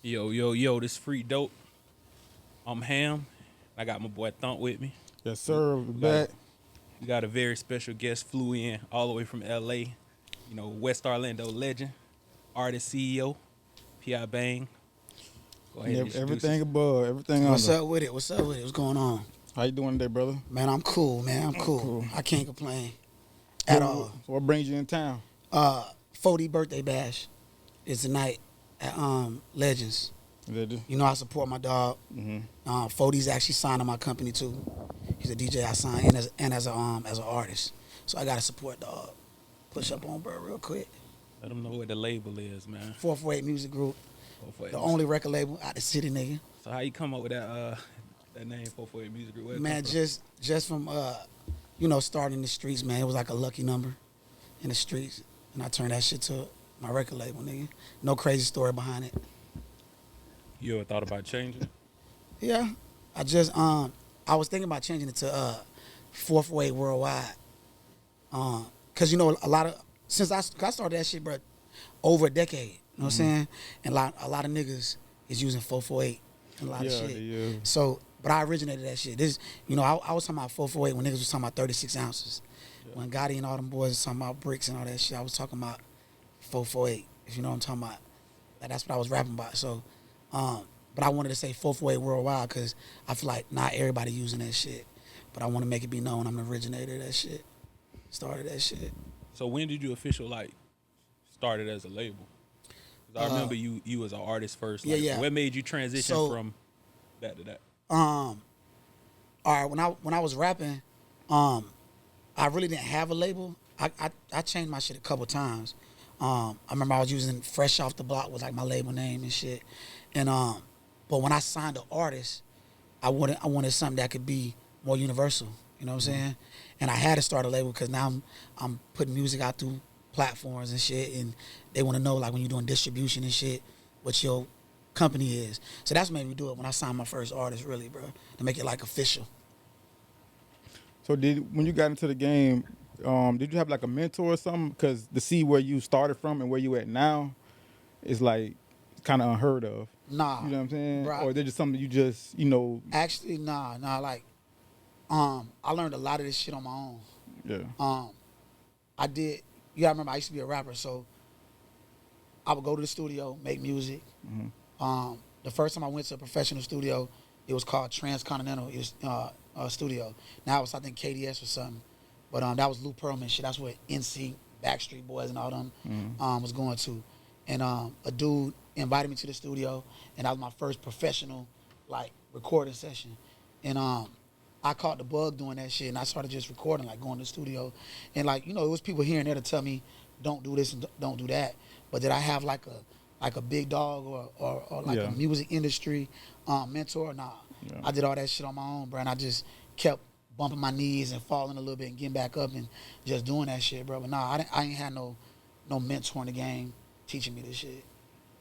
Yo, yo, yo, this free dope. I'm Ham. I got my boy Thump with me. Yes, sir. We We got a, back. we got a very special guest flew in all the way from LA. West Orlando legend, artist CEO, P.I Bang. Go ahead and introduce Everything us. above, everything What's under. up with it? What's up with it? What's going on? How you doing today, brother? Man, I'm cool, man. I'm cool. Cool. I can't complain at all. What brings you in town? 40 birthday bash is tonight at Legends. You know I support my dog. 40's actually signed to my company too. He's a DJ I signed and as an artist. So I gotta support dog. Push up on bro real quick. Let them know what the label is, man. 448 Music Group, 448 the Music. only record label out the city, nigga. So how you come up with that name 448 Music Group? Where it come Man, from? just from starting in the streets, man. It was like a lucky number in the streets, and I turned that shit to my record label, nigga. No crazy story behind it. You ever thought about changing? Yeah, I was thinking about changing it to 448 Worldwide, cause a lot of since I started that shit, bro, over a decade. You know what I'm saying? And a lot of niggas is using 448 and a lot of shit. Yeah. So, but I originated that shit. I was talking about 448 when niggas was talking about 36 ounces. Yeah. When Gotti and all them boys was talking about bricks and all that shit, I was talking about 448. If you know what I'm talking about. That's what I was rapping about. So, but I wanted to say 448 Worldwide because I feel like not everybody using that shit. But I want to make it be known I'm the originator of that shit. Started that shit. So when did you started as a label? 'Cause I remember you as an artist first. Like, yeah. What made you transition So- from that to that? All right, when I was rapping, I really didn't have a label. I changed my shit a couple times. I remember I was using Fresh Off the Block was like my label name and shit. And but when I signed an artist, I wanted something that could be more universal. You know what I'm saying? And I had to start a label because now I'm putting music out through platforms and shit, and they want to know like when you're doing distribution and shit, what your company is. So that's what made me do it when I signed my first artist, really, bro, to make it like official. So when you got into the game, did you have like a mentor or something? Because to see where you started from and where you at now is like kind of unheard of. Nah. You know what I'm saying? Bro. Or is it just something you just, Actually, nah, like, I learned a lot of this shit on my own. yeah. I did, you gotta remember I used to be a rapper, so I would go to the studio, make music. The first time I went to a professional studio, it was called Transcontinental Studio. Now it's, I think, KDS or something. But that was Lou Pearlman shit. That's where NSYNC, Backstreet Boys and all them was going to. And a dude invited me to the studio, and that was my first professional, like, recording session. And I caught the bug doing that shit, and I started just recording, like, going to the studio. And, like, it was people here and there to tell me, don't do this and don't do that. But did I have, like a big dog or like a music industry mentor? Nah. Yeah. I did all that shit on my own, bro, and I just kept bumping my knees and falling a little bit and getting back up and just doing that shit, bro. But nah, I ain't had no mentor in the game teaching me this shit.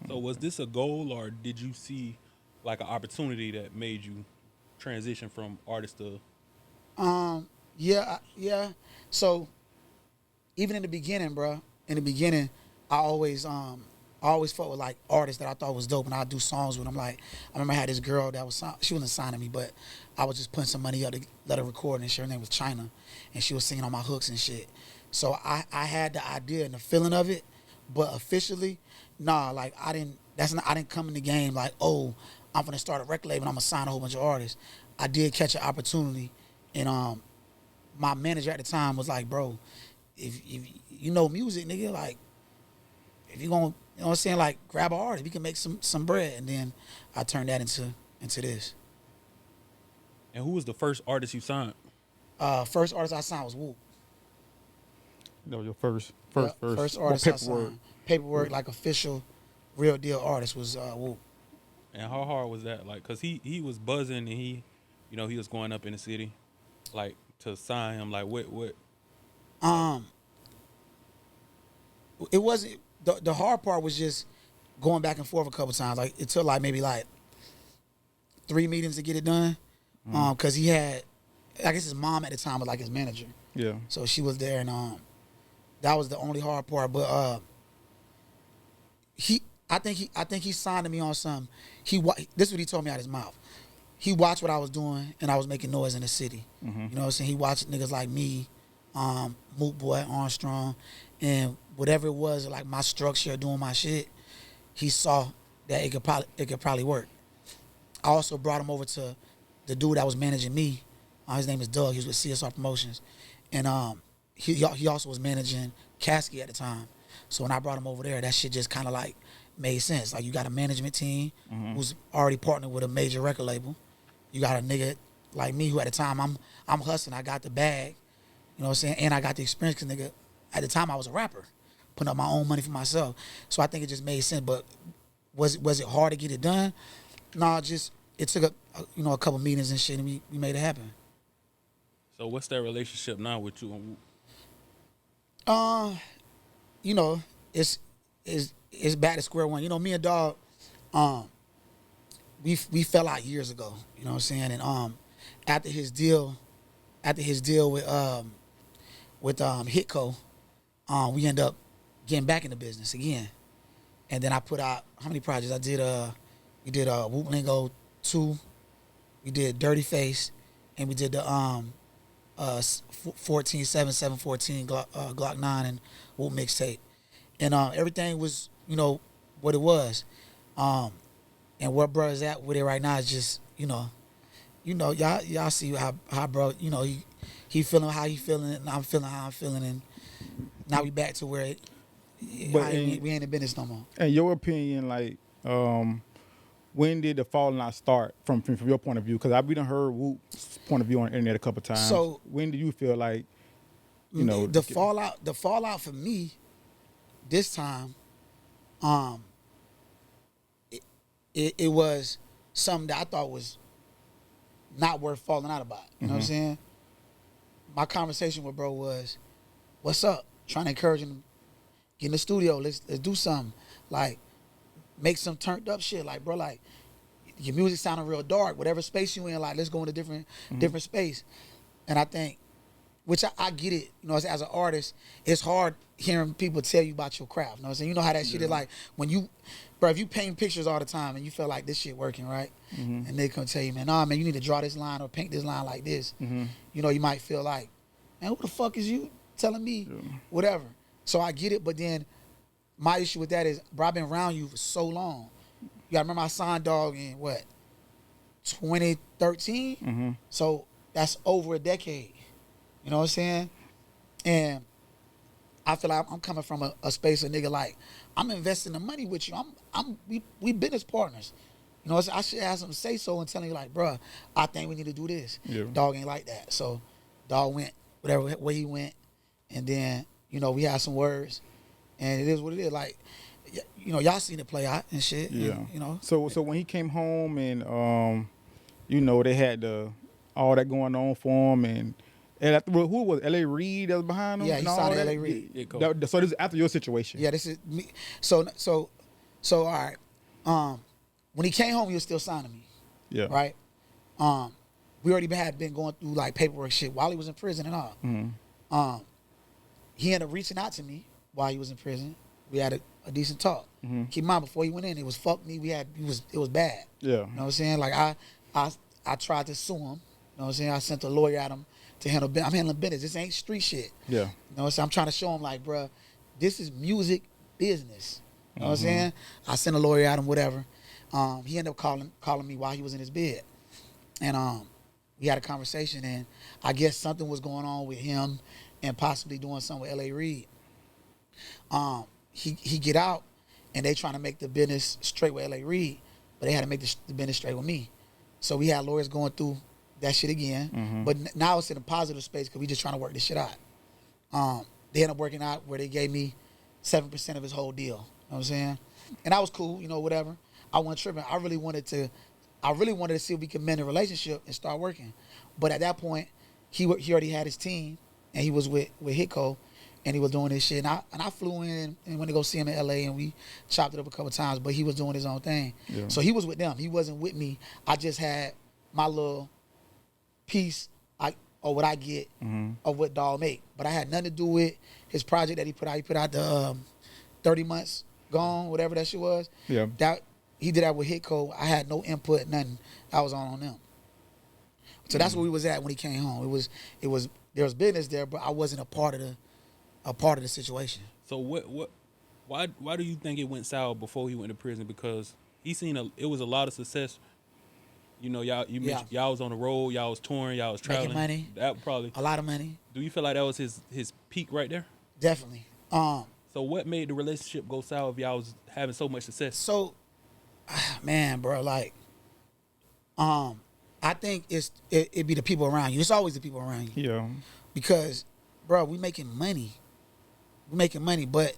So was this a goal, or did you see like an opportunity that made you transition from artist to? Yeah. So even in the beginning, bro, I always fought with like artists that I thought was dope, and I'd do songs with them. Like I remember I had this girl that she wasn't signing me, but I was just putting some money up to let her record, and her name was China, and she was singing on my hooks and shit. So I had the idea and the feeling of it, but officially, nah, like I didn't come in the game like, oh, I'm gonna start a record label and I'm gonna sign a whole bunch of artists. I did catch an opportunity, and my manager at the time was like, bro, if you know music, nigga, like if you gonna, you know what I'm saying, like grab an artist, we can make some bread. And then I turned that into this. And who was the first artist you signed? First artist I signed was Woop. Your first artist I signed. Paperwork, like official, real deal artist was Woop. And how hard was that? Like, cause he was buzzing and he was going up in the city, like to sign him. Like what? It wasn't the hard part was just going back and forth a couple times. Like it took like maybe like 3 meetings to get it done. Cause he had, I guess his mom at the time was like his manager. Yeah. So she was there, and that was the only hard part. But I think he signed to me on some. This is what he told me out his mouth. He watched what I was doing, and I was making noise in the city. You know what I'm saying? He watched niggas like me, Moot Boy, Armstrong, and whatever it was, like my structure, doing my shit. He saw that it could probably work. I also brought him over to the dude that was managing me. His name is Doug. He was with CSR Promotions, and he also was managing Caskey at the time. So when I brought him over there, that shit just kind of like made sense. Like, you got a management team who's already partnered with a major record label. You got a nigga like me who at the time I'm hustling. I got the bag, you know what I'm saying, and I got the experience. Cause nigga, at the time I was a rapper, putting up my own money for myself. So I think it just made sense. But was it hard to get it done? No, just it took a couple meetings and shit, and we made it happen. So what's that relationship now with you and Woop? You know, it's back to square one. You know, me and Dog, we fell out years ago. You know what I'm saying? And after his deal with Hitco, we end up getting back in the business again. And then I put out how many projects? We did Whoop Lingo 2, we did Dirty Face, and we did the 714 Glock 9 and Whoop mixtape. And everything was, you know, what it was. And where bro's at with it right now is just, you know, y'all see how bro, you know, he feeling how he feeling, and I'm feeling how I'm feeling, and now we back to where we ain't in business no more. In your opinion, like, when did the falling out start from your point of view? Because we done heard Whoop's point of view on the internet a couple times. So when do you feel like, you know, the fallout for me this time, it was something that I thought was not worth falling out about. You know what I'm saying? My conversation with bro was, what's up? Trying to encourage him, get in the studio, let's do something. Like, make some turned up shit. Like, bro, like, your music sounding real dark. Whatever space you in, like, let's go into different space. And I think, which I get it, you know, as an artist, it's hard hearing people tell you about your craft. You know what I'm saying? You know how that shit is like when you, bro, if you paint pictures all the time and you feel like this shit working, right? And they come tell you, man, nah, man, you need to draw this line or paint this line like this. You know, you might feel like, man, who the fuck is you telling me whatever? So I get it, but then my issue with that is, bro, I've been around you for so long. You gotta remember I signed Dog in what, 2013? So that's over a decade. You know what I'm saying? And I feel like I'm coming from a space of nigga like, I'm investing the money with you. We business partners. You know, I should have something to say so and telling you like, bruh, I think we need to do this. Dog ain't like that. So Dog went whatever way he went, and then, you know, we had some words, and it is what it is. Like, you know, y'all seen it play out and shit. Yeah. And, you know. So when he came home and you know, they had all that going on for him, and who was L.A. Reid that was behind him? Yeah, he signed L.A. Reid. Yeah, cool. So this is after your situation. Yeah, this is me. So all right. When he came home, he was still signing me. Yeah. Right. We already had been going through like paperwork shit while he was in prison and all. He ended up reaching out to me while he was in prison. We had a decent talk. Keep in mind, before he went in, it was fuck me. It was bad. Yeah. You know what I'm saying? Like I tried to sue him. You know what I'm saying? I sent a lawyer at him to handle. I'm handling business. This ain't street shit. Yeah. You know what I'm saying? I'm trying to show him like, bruh, this is music business. You know what I'm saying? I sent a lawyer at him, whatever. He ended up calling me while he was in his bed, and we had a conversation. And I guess something was going on with him, and possibly doing something with L.A. Reid. He get out, and they trying to make the business straight with L.A. Reid, but they had to make the business straight with me. So we had lawyers going through that shit again, but now it's in a positive space because we just trying to work this shit out. They ended up working out where they gave me 7% of his whole deal. You know what I'm saying? And that was cool, you know, whatever. I wasn't tripping. I really wanted to see if we could mend a relationship and start working. But at that point, he already had his team, and he was with Hitco, and he was doing this shit. And I flew in and went to go see him in L.A., and we chopped it up a couple times, but he was doing his own thing. Yeah. So he was with them. He wasn't with me. I just had my little piece or what I get of what Dog make. But I had nothing to do with his project that he put out. He put out the 30 months Gone, whatever that shit was. Yeah. That he did that with Hit Code. I had no input, nothing. I was on them. So that's where we was at when he came home. It was there was business there, but I wasn't a part of the situation. So why do you think it went sour before he went to prison? Because he seen it was a lot of success. You know, mentioned y'all was on the road, y'all was touring, y'all was traveling. Making money. That probably A lot of money. Do you feel like that was his peak right there? Definitely. So what made the relationship go sour if y'all was having so much success? So, man, bro, like, I think it be the people around you. It's always the people around you. Yeah. Because, bro, we making money. But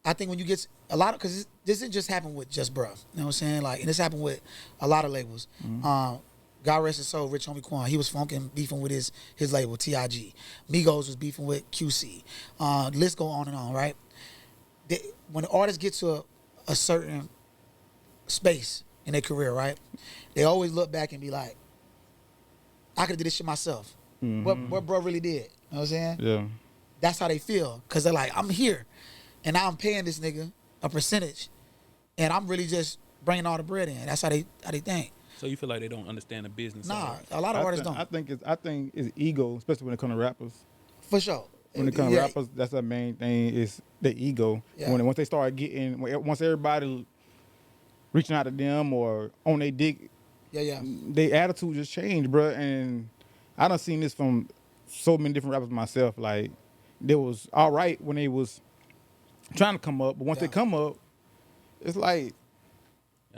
I think when you get a lot of, because this didn't just happen with just bruh. You know what I'm saying? Like, and this happened with a lot of labels. God rest his soul, Rich Homie Quan. He was beefing with his label, TIG. Migos was beefing with QC. List go on and on, right? When the artists get to a certain space in their career, right? They always look back and be like, I could have did this shit myself. What bro really did. You know what I'm saying? Yeah. That's how they feel. Because they're like, I'm here. And now I'm paying this nigga a percentage. And I'm really just bringing all the bread in. That's how they think. So you feel like they don't understand the business? Nah, a lot of artists don't. I think it's ego, especially when it comes to rappers. For sure. When it comes to rappers, that's the main thing is the ego. Yeah. Once they start once everybody reaching out to them or on their dick, their attitude just changed, bro. And I done seen this from so many different rappers myself. Like, they was all right when they was trying to come up, but once they come up, it's like,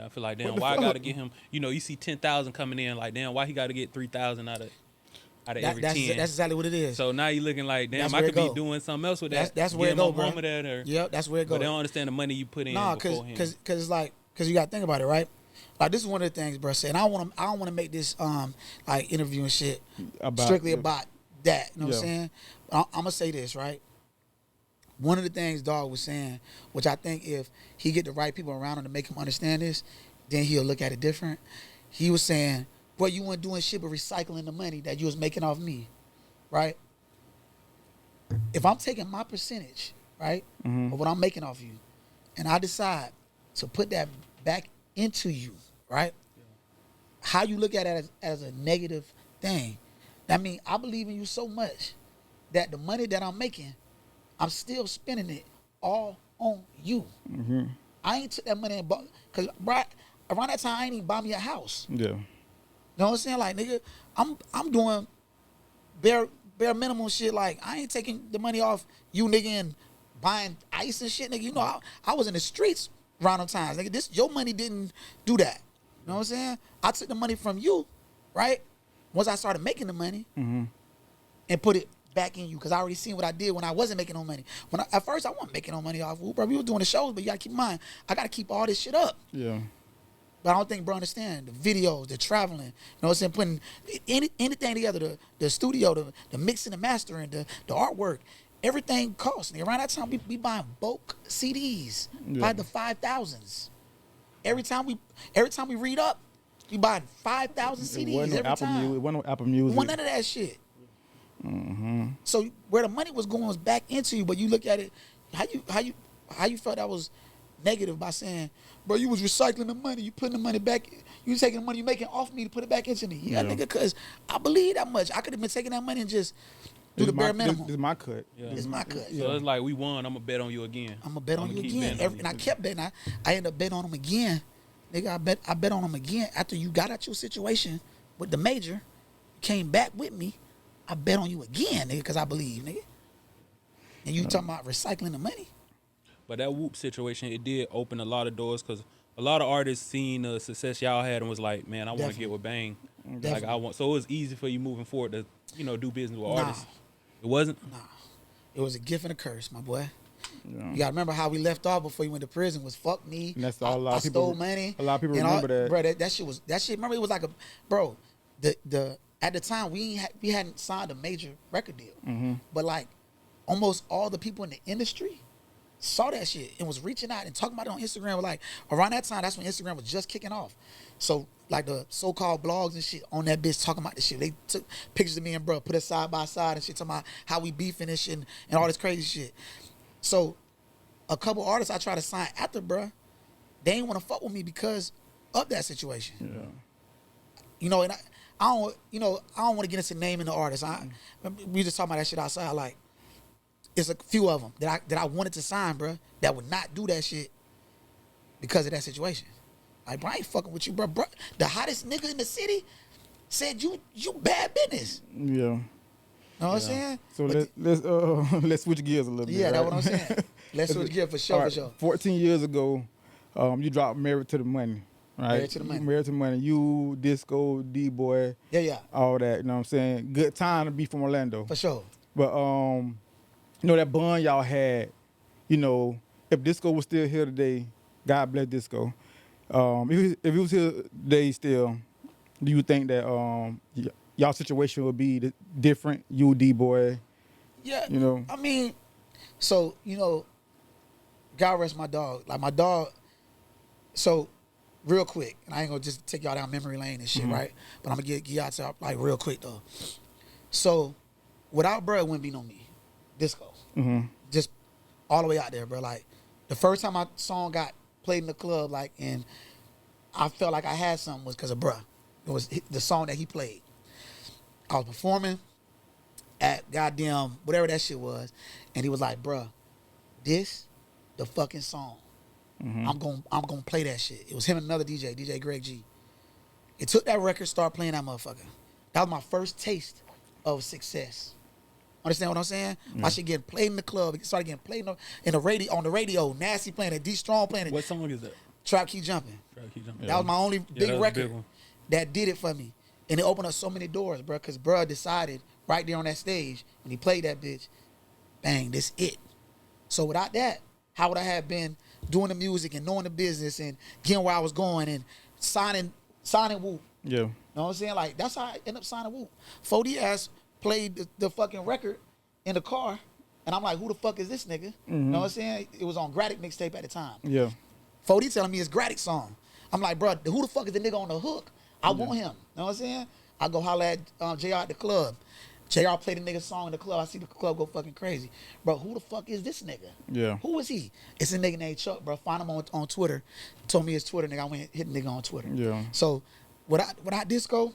I feel like, damn, why I gotta get him? You know, you see 10,000 coming in, like, damn, why he gotta get 3,000 out of every 10? That's exactly what it is. So now you looking like, damn, That's I where could it be go. doing something else with that. That's where it go, bro. Yep, that's where it goes. But they don't understand the money you put in. Nah, because you gotta think about it, right? Like, this is one of the things, bro. Said, I don't want to make this like interview and shit strictly about that. You know what I'm saying? I'm gonna say this, right? One of the things Dog was saying, which I think if he get the right people around him to make him understand this, then he'll look at it different. He was saying, boy, you weren't doing shit but recycling the money that you was making off me, right? If I'm taking my percentage, right, of what I'm making off you, and I decide to put that back into you, right? How you look at it as a negative thing. I mean, I believe in you so much that the money that I'm making, I'm still spending it all on you. I ain't took that money and bought, because around that time I ain't even buy me a house. yeah. You know what I'm saying? Like, nigga, I'm doing bare minimum shit. Like, I ain't taking the money off you, nigga, and buying ice and shit, nigga. You know, I was in the streets around them times. Nigga, your money didn't do that. You know what I'm saying? I took the money from you, right? Once I started making the money and put it back in you, because I already seen what I did when I wasn't making no money. At first, I wasn't making no money off Woop, bro. We was doing the shows, but you gotta keep in mind, I gotta keep all this shit up. Yeah. But I don't think bro understand the videos, the traveling, you know what I'm saying, putting anything together, the studio, the mixing, the mastering, the artwork, everything costs. And around that time, we buying bulk CDs by the 5,000s. Every time we read up, we buying 5,000 CDs every time. It wasn't no Apple Music. It wasn't none of that shit. So where the money was going was back into you, but you look at it, how you felt that was negative by saying, bro, you was recycling the money, you putting the money back, you taking the money you making off me to put it back into me. Yeah, nigga, because I believe that much. I could have been taking that money and just do the bare minimum. This is my cut. Yeah. This is my cut. So it's like, we won, I'm gonna bet on you again. I'm gonna bet on you again. And I you. kept betting. I ended up betting on him again. Nigga, I bet on him again. After you got out your situation with the major, came back with me, I bet on you again, nigga, because I believe, nigga. And you talking about recycling the money. But that Whoop situation, it did open a lot of doors, because a lot of artists seen the success y'all had and was like, man, I want to get with Bang. Like, so it was easy for you moving forward to, do business with artists. It wasn't? Nah. It was a gift and a curse, my boy. Yeah. You gotta remember how we left off before you went to prison was fuck me. And that's all I stole money. A lot of people remember that. Bro, that shit. Remember, it was like at the time we hadn't signed a major record deal, but like almost all the people in the industry saw that shit and was reaching out and talking about it on Instagram. Like, around that time, that's when Instagram was just kicking off. So like the so-called blogs and shit on that bitch talking about this shit. They took pictures of me and bro, put us side by side and shit, talking about how we beefing and shit and all this crazy shit. So a couple artists I tried to sign after, bruh, they ain't want to fuck with me because of that situation. Yeah. You know, and I don't, you know, I don't want to get into naming the artists. We just talking about that shit outside. Like, it's a few of them that I wanted to sign, bruh, that would not do that shit because of that situation. Like, bro, I ain't fucking with you, bro. The hottest nigga in the city said you bad business. Yeah. Know what I'm saying? So let's switch gears a little bit. Yeah, right? that's what I'm saying. Let's switch gears for sure, for sure. 14 years ago, you dropped Married to the Money, right? Married to the Money. Married to the Money. You, Disco, D-Boy. Yeah. All that, you know what I'm saying? Good time to be from Orlando. For sure. But, you know, that bond y'all had, you know, if Disco was still here today, God bless Disco. If he was here today still, do you think that y'all situation would be different? You, D-Boy. Yeah. You know. I mean, so, you know, God rest my dog. Like, my dog, so real quick, and I ain't gonna just take y'all down memory lane and shit, right? But I'm gonna get y'all to, like, real quick though. So, without bro, it wouldn't be no me. Disco. Just all the way out there, bro. Like, the first time my song got played in the club, like, and I felt like I had something was because of bruh. It was the song that he played. I was performing at goddamn whatever that shit was, and he was like, bruh, this the fucking song. I'm gonna play that shit. It was him and another DJ Greg G. It took that record, started playing that motherfucker. That was my first taste of success. Understand what I'm saying? My shit getting played in the club. It started getting played in the radio, on the radio. Nasty playing it, D Strong playing it. What song is that? Trap Keep Jumping. Yeah. That was my only big record big that did it for me. And it opened up so many doors, bro, because bro decided right there on that stage when he played that bitch, bang, this it. So without that, how would I have been doing the music and knowing the business and getting where I was going and signing Woop? Yeah. You know what I'm saying? Like, that's how I ended up signing Woop. 4D played the fucking record in the car, and I'm like, who the fuck is this nigga? You know what I'm saying? It was on Graddick mixtape at the time. Yeah. 4D telling me it's Graddick song. I'm like, bro, who the fuck is the nigga on the hook? I want him. You know what I'm saying? I go holler at JR at the club. JR played the nigga song in the club. I see the club go fucking crazy. Bro, who the fuck is this nigga? Yeah. Who is he? It's a nigga named Chuck, bro. Find him on Twitter. Told me his Twitter, nigga. I went hit the nigga on Twitter. Yeah. So without Disco,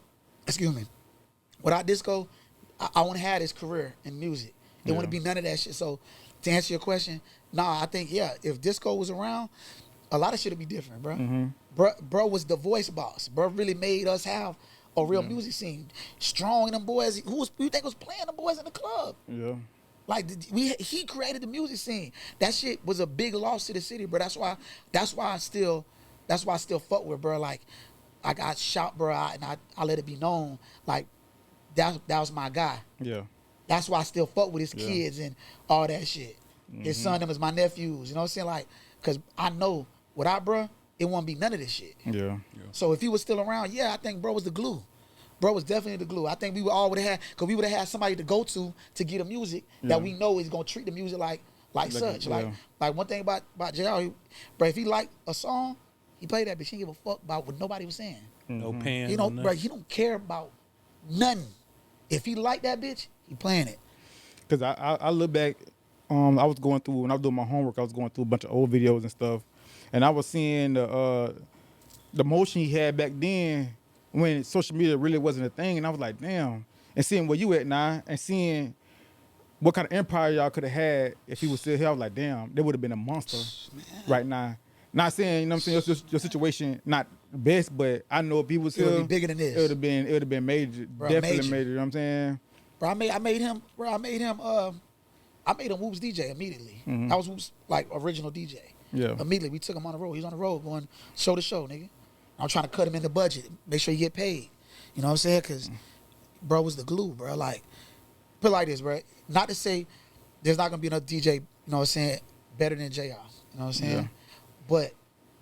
I want to have this career in music. It wouldn't be none of that shit. So to answer your question, nah, I think, yeah, if Disco was around, a lot of shit would be different, bro. Bro was the voice boss. Bro really made us have a real music scene. Strong them boys. Who you think was playing the boys in the club? Yeah. Like, he created the music scene. That shit was a big loss to the city, bro. That's why I still fuck with, bro. Like, I got shot, bro, and I let it be known, like, that was my guy. Yeah. That's why I still fuck with his kids and all that shit. His son, them is my nephews. You know what I'm saying? Like, because I know without bro, it won't be none of this shit. Yeah. So if he was still around, yeah, I think bro was the glue. Bro was definitely the glue. I think we would all would have had, because we would have had somebody to go to get a music that we know is gonna treat the music like such. Like one thing about JR, bro, if he liked a song, he played that bitch. He didn't give a fuck about what nobody was saying. No pants. You know, bro, he don't care about nothing. If he liked that bitch, he playing it. Cause I look back, I was going through, when I was doing my homework, I was going through a bunch of old videos and stuff, and I was seeing the motion he had back then when social media really wasn't a thing, and I was like, damn. And seeing where you at now, and seeing what kind of empire y'all could have had if he was still here, I was like, damn, they would have been a monster right now. Not saying, you know what I'm saying, your situation not the best, but I know if he was here, it would be bigger than this. It would have been major, bro, definitely major. You know what I'm saying? Bro, I made him Woop's DJ immediately. That was Woop's like original DJ. Yeah. Immediately we took him on the road. He's on the road going show to show, nigga. I'm trying to cut him in the budget, make sure he get paid. You know what I'm saying? Cause bro was the glue, bro. Like, put it like this, bro. Not to say there's not gonna be another DJ, you know what I'm saying, better than JR. You know what I'm saying? Yeah. But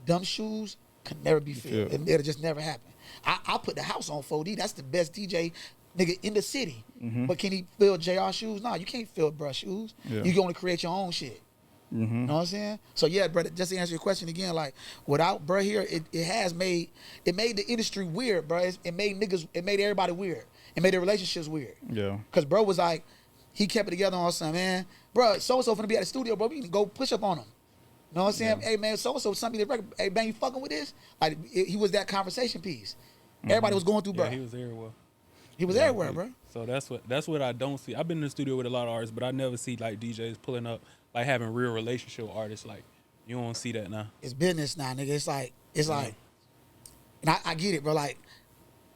them shoes could never be filled. It'll just never happen. I put the house on 4D. That's the best DJ nigga in the city. But can he fill JR shoes? Nah, you can't fill bruh shoes. Yeah. You can only create your own shit. You know what I'm saying? So yeah, brother, just to answer your question again, like, without bruh here, it made the industry weird, bro. It made everybody weird. It made their relationships weird. Yeah. Cause bro was like, he kept it together on something, man. Bro, so-and-so finna be at the studio, bro. We can go push up on him. know what I'm saying? Hey man, so sent me the record. Hey Bang, you fucking with this? Like he was that conversation piece. Everybody was going through, bro. He was everywhere. He was everywhere, bro. So that's what I don't see. I've been in the studio with a lot of artists, but I never see like DJs pulling up, like having real relationship with artists. Like you don't see that now. It's business now, nigga. It's like, and I get it, bro. Like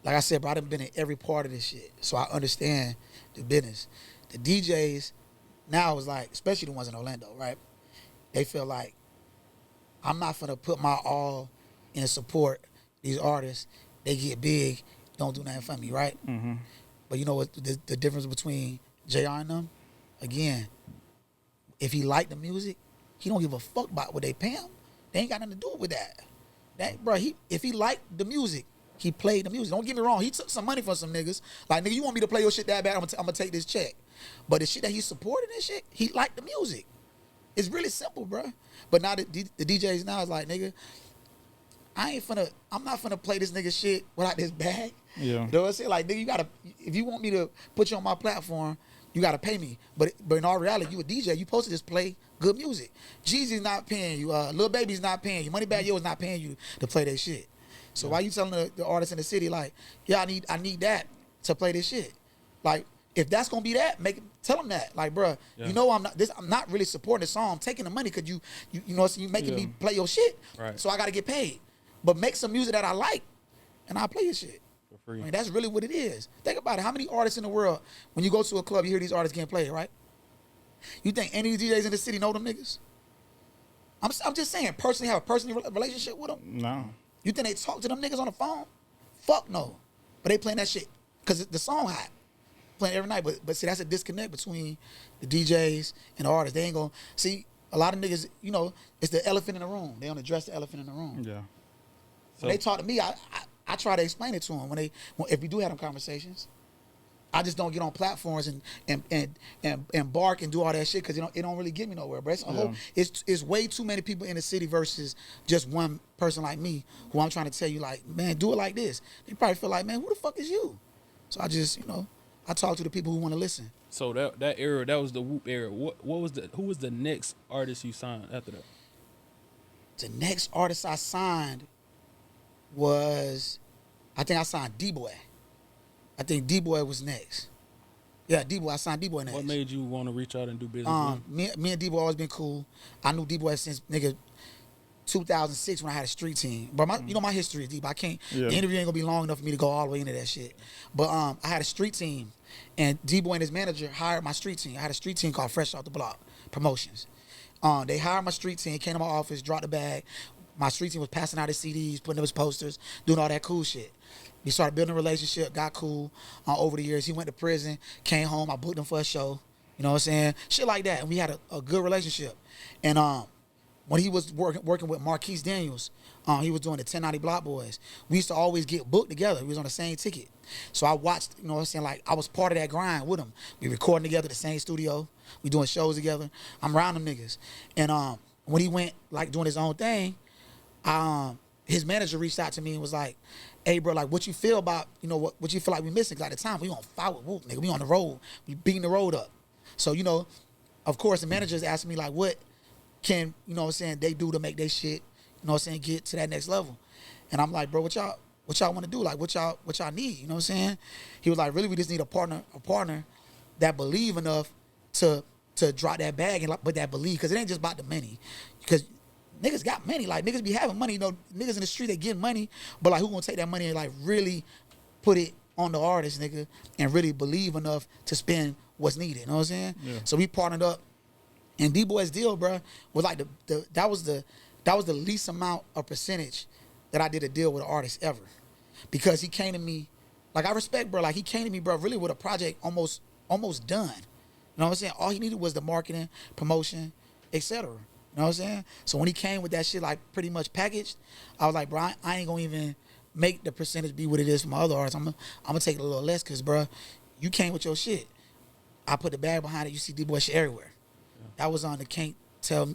I said, bro, I done been in every part of this shit, so I understand the business. The DJs now is like, especially the ones in Orlando, right? They feel like I'm not finna put my all in support these artists. They get big, don't do nothing for me, right? Mm-hmm. But you know what the difference between JR and them? Again, if he like the music, he don't give a fuck about what they pay him. They ain't got nothing to do with that. Bro, if he liked the music, he played the music. Don't get me wrong, he took some money from some niggas. Like, nigga, you want me to play your shit that bad, I'm gonna take this check. But the shit that he supported and shit, he liked the music. It's really simple, bro. But now the DJs now is like, nigga, I'm not finna play this nigga shit without this bag. Yeah. You know what I'm saying? Like, nigga, if you want me to put you on my platform, you gotta pay me. But in all reality, you a DJ, you supposed to just play good music. Jeezy's not paying you, Lil Baby's not paying you, Moneybagg Yo is not paying you to play their shit. So why you telling the artists in the city like, yeah, I need that to play this shit? Like, if that's gonna be that, tell them that. Like, bro, you know I'm not really supporting the song. I'm taking the money because you know so you making me play your shit. Right. So I gotta get paid. But make some music that I like, and I'll play your shit. For free. I mean, that's really what it is. Think about it. How many artists in the world, when you go to a club, you hear these artists getting played, right? You think any of these DJs in the city know them niggas? I'm just saying, personally have a personal relationship with them? No. You think they talk to them niggas on the phone? Fuck no. But they playing that shit because the song hot. Playing every night. But see, that's a disconnect between the DJs and the artists. They ain't gonna see a lot of niggas, you know, it's the elephant in the room. They don't address the elephant in the room. Yeah. When they talk to me, I try to explain it to them if we do have them conversations. I just don't get on platforms and bark and do all that shit because it don't really get me nowhere. But it's way too many people in the city versus just one person like me who I'm trying to tell you like, man, do it like this. They probably feel like, man, who the fuck is you? So I just, I talk to the people who want to listen. So that era, that was the Woop era. Who was the next artist you signed after that? The next artist I signed was, I think I signed D Boi. I think D Boi was next. Yeah, D Boi. I signed D Boi next. What made you want to reach out and do business? Me and D Boi always been cool. I knew D Boi since 2006 when I had a street team. But my history is deep. I can't. Yeah. The interview ain't gonna be long enough for me to go all the way into that shit. But I had a street team, and D Boi and his manager hired my street team. I had a street team called Fresh Off the Block Promotions. They hired my street team, came to my office, dropped the bag. My street team was passing out his CDs, putting up his posters, doing all that cool shit. We started building a relationship, got cool over the years. He went to prison, came home, I booked him for a show. You know what I'm saying? Shit like that. And we had a good relationship. And when he was working with Marquise Daniels, he was doing the 1090 Block Boys. We used to always get booked together. We was on the same ticket. So I watched, you know what I'm saying, like I was part of that grind with him. We recording together, the same studio. We doing shows together. I'm around them niggas. And when he went like doing his own thing, his manager reached out to me and was like, hey bro, like what you feel about, what you feel like we missing? Cause at the time we on fire with Woop, nigga. We on the road. We beating the road up. So, of course the managers asked me like what can, they do to make their shit, get to that next level. And I'm like, bro, what y'all want to do? Like what y'all need? You know what I'm saying? He was like, really, we just need a partner that believe enough to drop that bag and put that believe, because it ain't just about the money. Because niggas got money. Like, niggas be having money. Niggas in the street, they getting money. But, like, who gonna take that money and, like, really put it on the artist, nigga, and really believe enough to spend what's needed? You know what I'm saying? Yeah. So we partnered up. And D-Boy's deal, bro, was like that was the least amount of percentage that I did a deal with an artist ever. Because he came to me, like, I respect, bro. Like, he came to me, bro, really with a project almost done. You know what I'm saying? All he needed was the marketing, promotion, etc. You know what I'm saying? So when he came with that shit, like, pretty much packaged, I was like, bro, I ain't gonna even make the percentage be what it is for my other artists. I'm gonna take it a little less, because, bro, you came with your shit. I put the bag behind it. You see D-Boy shit everywhere. Yeah. That was on the Can't Tell Me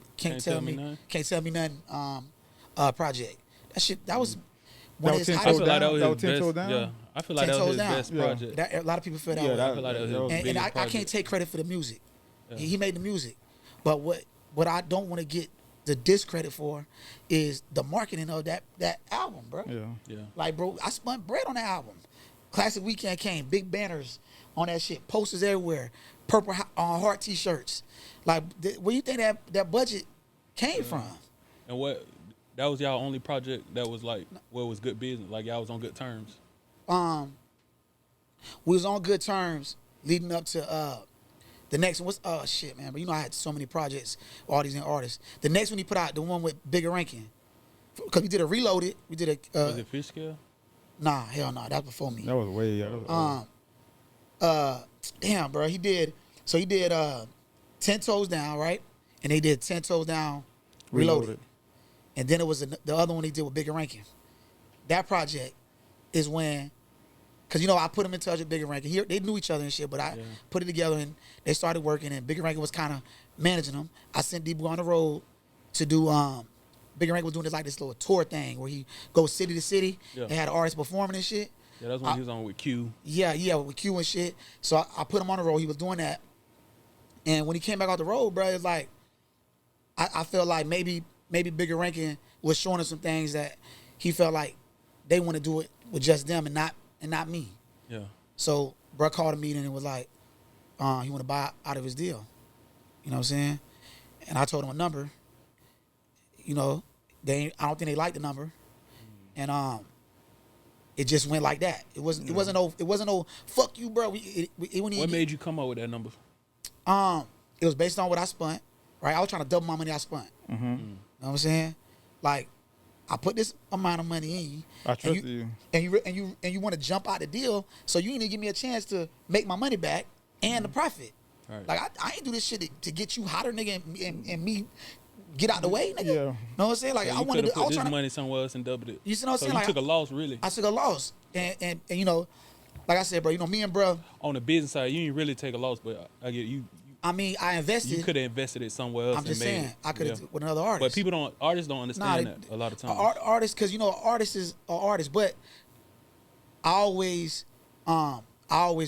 Nothing project. That was one of his highest. I feel like that was his 10 best. Toes Down? Yeah, I feel like that was his best project. A lot of people feel that way. I feel like that was his and I project. can't take credit for the music. Yeah. He made the music, but what I don't want to get the discredit for is the marketing of that album, bro. Yeah. Like, bro, I spent bread on that album. Classic Weekend came, big banners on that shit, posters everywhere, purple heart T-shirts. Like, where you think that budget came from? And that was y'all only project that was like, well, it was good business, like y'all was on good terms? We was on good terms leading up to the next one. Oh shit, man, but you know I had so many projects, all these artists. The next one he put out, the one with Bigger Rankin, because we did a Reloaded, we did a was it Fish Scale? Nah, hell no, that was before me. That was way Damn, bro, he did 10 Toes Down, right? And they did 10 Toes Down Reloaded. And then it was the other one he did with Bigger Rankin. That project is when, because, you know, I put him in touch with Bigger Rankin. They knew each other and shit, but I put it together and they started working, and Bigger Rankin was kind of managing them. I sent D-Boy on the road to do, Bigger Rankin was doing this little tour thing where he goes city to city and had artists performing and shit. Yeah, that's when he was on with Q. Yeah, with Q and shit. So I put him on the road. He was doing that. And when he came back off the road, bro, it's like, I felt like maybe Bigger Rankin was showing us some things that he felt like they want to do it with just them and not me. Yeah. So bro called a meeting and was like, he want to buy out of his deal. You know what I'm saying? And I told him a number. You know, I don't think they liked the number. And it just went like that. It wasn't no fuck you, bro. What made you come up with that number? It was based on what I spent. Right, I was trying to double my money I spent. You know what I'm saying? Like, I put this amount of money in you. I trust you. And you want to jump out the deal, so you need to give me a chance to make my money back and the profit. Right. Like, I ain't do this shit to get you hotter, nigga, and me get out the way, nigga. Yeah. Know what I'm saying? Like, So I wanted to put this trying money somewhere else and doubled it. You see what I'm so saying? You Like, took a loss, really. I took a loss, and you know, like I said, bro, you know, me and bro. On the business side, you didn't really take a loss, but I get you. I mean, I invested. You could have invested it somewhere else. I'm just saying, I could have with another artist. But artists don't understand that a lot of times. Artists, because you know, artists is an artist. But I always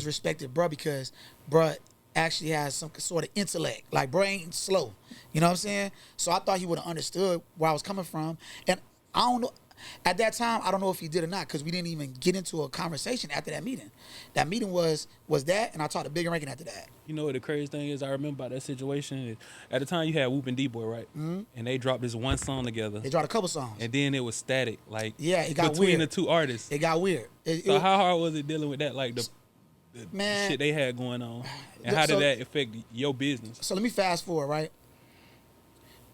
respected bruh because bruh actually has some sort of intellect. Like, bruh ain't slow. You know what I'm saying? So I thought he would have understood where I was coming from. And I don't know. At that time, I don't know if he did or not, because we didn't even get into a conversation after that meeting. That meeting was that, and I talked to Bigger Rankin after that. You know what the crazy thing is? I remember about that situation. At the time, you had Woop Dee Boi, right? Mm-hmm. And they dropped this one song together. They dropped a couple songs. And then it was static. Like, yeah, it got between weird. the two artists. It got weird. So how hard was it dealing with that? Like, the shit they had going on? And how did that affect your business? So let me fast forward, right?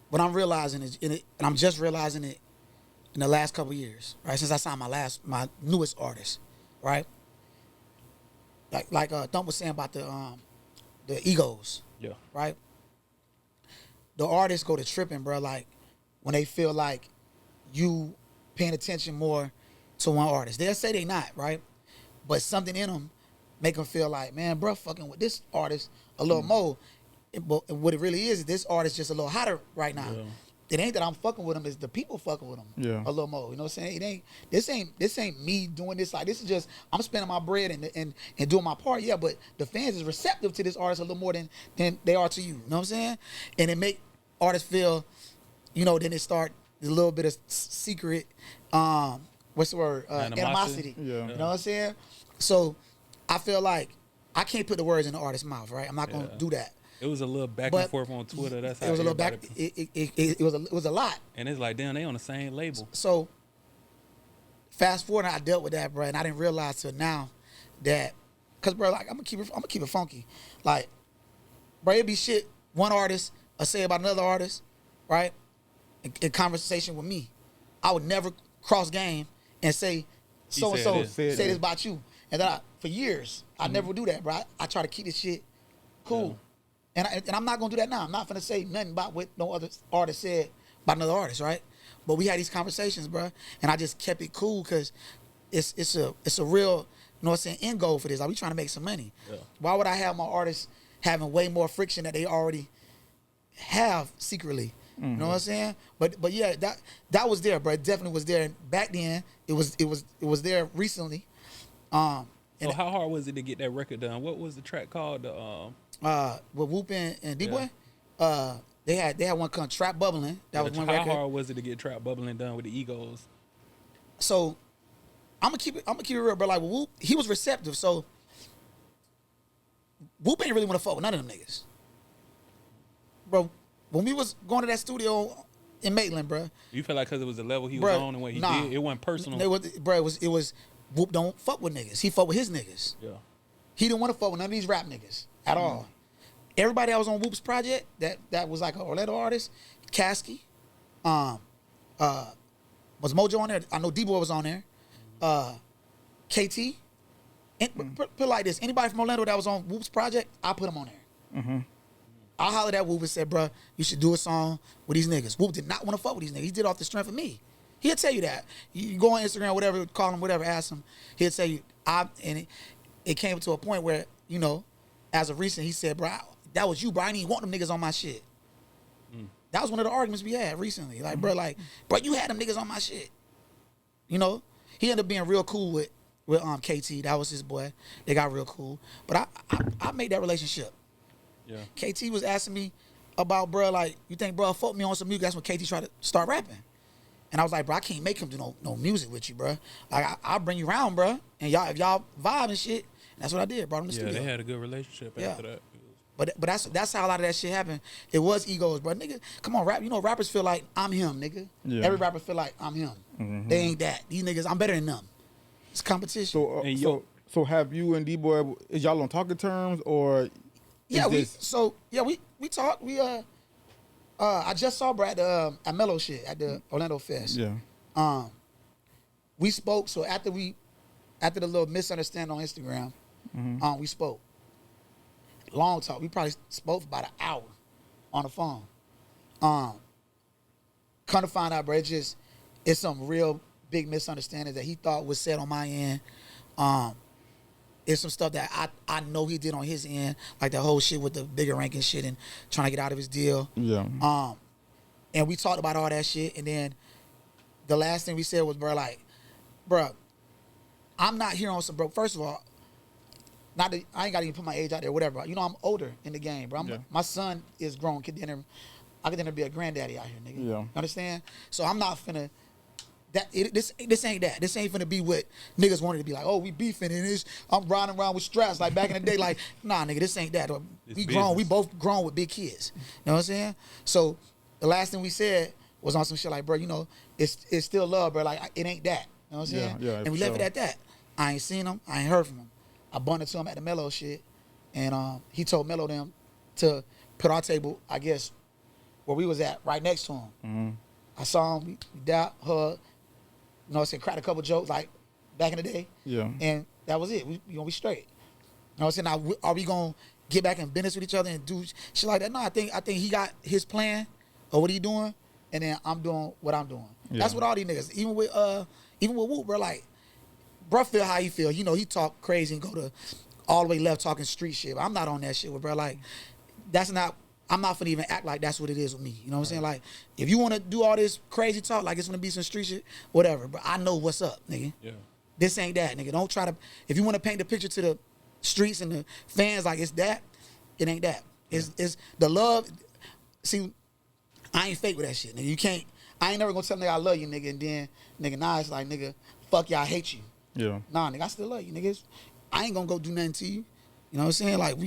What I'm realizing is, and I'm just realizing it in the last couple of years, right? Since I signed my newest artist, right? Like Thump was saying about the egos, yeah, right? The artists go to tripping, bro. Like, when they feel like you paying attention more to one artist, they'll say they not, right? But something in them make them feel like, man, bro, fucking with this artist a little more. But what it really is this artist just a little hotter right now. Yeah. It ain't that I'm fucking with him, it's the people fucking with him a little more. You know what I'm saying? This ain't me doing this. Like, this is just, I'm spending my bread and doing my part. Yeah, but the fans is receptive to this artist a little more than they are to you. You know what I'm saying? And it make artists feel, you know, then it start a little bit of secret, what's the word? Animosity. Yeah. You know what I'm saying? So I feel like I can't put the words in the artist's mouth, right? I'm not going to do that. It was a little back and forth on Twitter. That's how it was a little back. It was a lot. And it's like, damn, they on the same label. So fast forward, I dealt with that, bro, and I didn't realize till now that, cause bro, like I'm gonna keep it funky. Like, bro, it'd be shit one artist or say about another artist, right? In conversation with me, I would never cross game and say so and so say this about you. And then for years, I never would do that, bro. I try to keep this shit cool. Yeah. And I'm not gonna do that now. I'm not gonna say nothing about what no other artist said about another artist, right? But we had these conversations, bro, and I just kept it cool because it's a real, you know what I'm saying, end goal for this. Like, we trying to make some money. Yeah. Why would I have my artists having way more friction that they already have secretly? Mm-hmm. You know what I'm saying? But yeah, that was there, bro. It definitely was there. And back then, it was there recently. So how hard was it to get that record done? What was the track called? With Woop and D Boi, They had one called Trap Bubbling. That was one record. How hard was it to get Trap Bubbling done with the Egos? So I'm gonna keep it real, bro. Like Woop, he was receptive. So Woop ain't really want to fuck with none of them niggas, bro. When we was going to that studio in Maitland, bro. You feel like because it was the level he was on and what he did, it wasn't personal. It was Woop don't fuck with niggas. He fuck with his niggas. Yeah. He didn't want to fuck with none of these rap niggas at all. Everybody that was on Woop's project that was like an Orlando artist, Kasky, was Mojo on there? I know D-Boy was on there. KT. And put it like this: anybody from Orlando that was on Woop's project, I put him on there. Mm-hmm. I hollered at Woop and said, "Bruh, you should do a song with these niggas." Woop did not want to fuck with these niggas. He did off the strength of me. He'll tell you that. You go on Instagram, whatever, call him, whatever, ask him. He'll tell you. It came to a point where, you know, as of recent, he said, "Bro, that was you, bro. I didn't even want them niggas on my shit." That was one of the arguments we had recently. Like, bro, you had them niggas on my shit. You know, he ended up being real cool with KT. That was his boy. They got real cool. But I made that relationship. Yeah. KT was asking me about, bro, like, you think, bro, fuck me on some music? That's when KT tried to start rapping. And I was like, bro, I can't make him do no music with you, bro. Like, I'll bring you around, bro. And if y'all vibe and shit, that's what I did. Brought him to the studio. Yeah, they had a good relationship after that. But that's how a lot of that shit happened. It was egos, bro. Nigga, come on, rap. You know, rappers feel like I'm him, nigga. Yeah. Every rapper feel like I'm him. Mm-hmm. They ain't that. These niggas, I'm better than them. It's competition. So have you and D-Boy, is y'all on talking terms or? Yeah, we talked. I just saw Brad at Mellow shit at the Orlando Fest. Yeah. We spoke. So after the little misunderstanding on Instagram, we spoke. Long talk. We probably spoke for about an hour on the phone. Come to find out, bro, it's some real big misunderstandings that he thought was said on my end. It's some stuff that I know he did on his end, like the whole shit with the bigger ranking shit and trying to get out of his deal. Yeah. And we talked about all that shit, and then the last thing we said was, bro, I'm not here on some, bro. First of all, I ain't got to even put my age out there, whatever. You know, I'm older in the game, bro. My son is grown. I could then be a granddaddy out here, nigga. Yeah. You understand? So I'm not finna. This ain't that. This ain't finna be what niggas wanted to be like. Oh, we beefing and this. I'm riding around with straps like back in the day. Like, nah, nigga, this ain't that. We grown. We both grown with big kids. You know what I'm saying? So the last thing we said was on some shit like, bro, you know, it's still love, bro. Like, it ain't that. You know what I'm saying? Yeah, and we left it at that. I ain't seen him. I ain't heard from him. I bumped into him at the Mellow shit, and he told Mellow them to put our table, I guess, where we was at, right next to him. Mm-hmm. I saw him. We dapped, hugged. You know what I'm saying? Cracked a couple jokes like back in the day. Yeah. And that was it. We gonna be straight. You know what I'm saying? Now, are we gonna get back in business with each other and do shit like that? No, I think he got his plan of what he doing, and then I'm doing what I'm doing. Yeah. That's what all these niggas. Even with Woop, bro, like, bro feel how he feel. You know, he talk crazy and go to all the way left talking street shit. But I'm not on that shit with bro. Like, I'm not finna even act like that's what it is with me. You know what I'm saying? Like, if you want to do all this crazy talk, like it's gonna be some street shit, whatever. But I know what's up, nigga. Yeah. This ain't that, nigga. Don't try to. If you want to paint the picture to the streets and the fans like it's that, it ain't that. It's the love. See, I ain't fake with that shit, nigga. You can't. I ain't never gonna tell nigga I love you, nigga, and then nigga, nah, it's like nigga, fuck you, I hate you. Yeah. Nah, nigga, I still love you, niggas. I ain't gonna go do nothing to you. You know what I'm saying? Like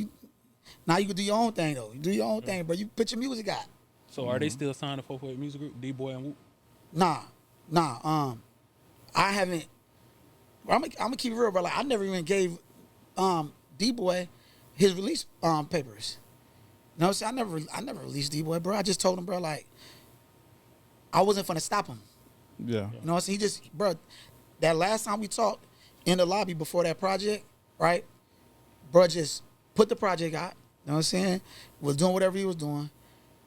now you can do your own thing though. You do your own thing, bro. You put your music out. So are they still signed to 448 Music Group, D-Boy and Woop? Nah. I haven't. I'm gonna keep it real, bro. Like I never even gave D-Boy his release papers. You know what I'm saying? I never released D-Boy, bro. I just told him, bro, like I wasn't finna stop him. Yeah. You know what I'm saying? He just, bro, that last time we talked in the lobby before that project, right? Bro just put the project out. You know what I'm saying? Was doing whatever he was doing.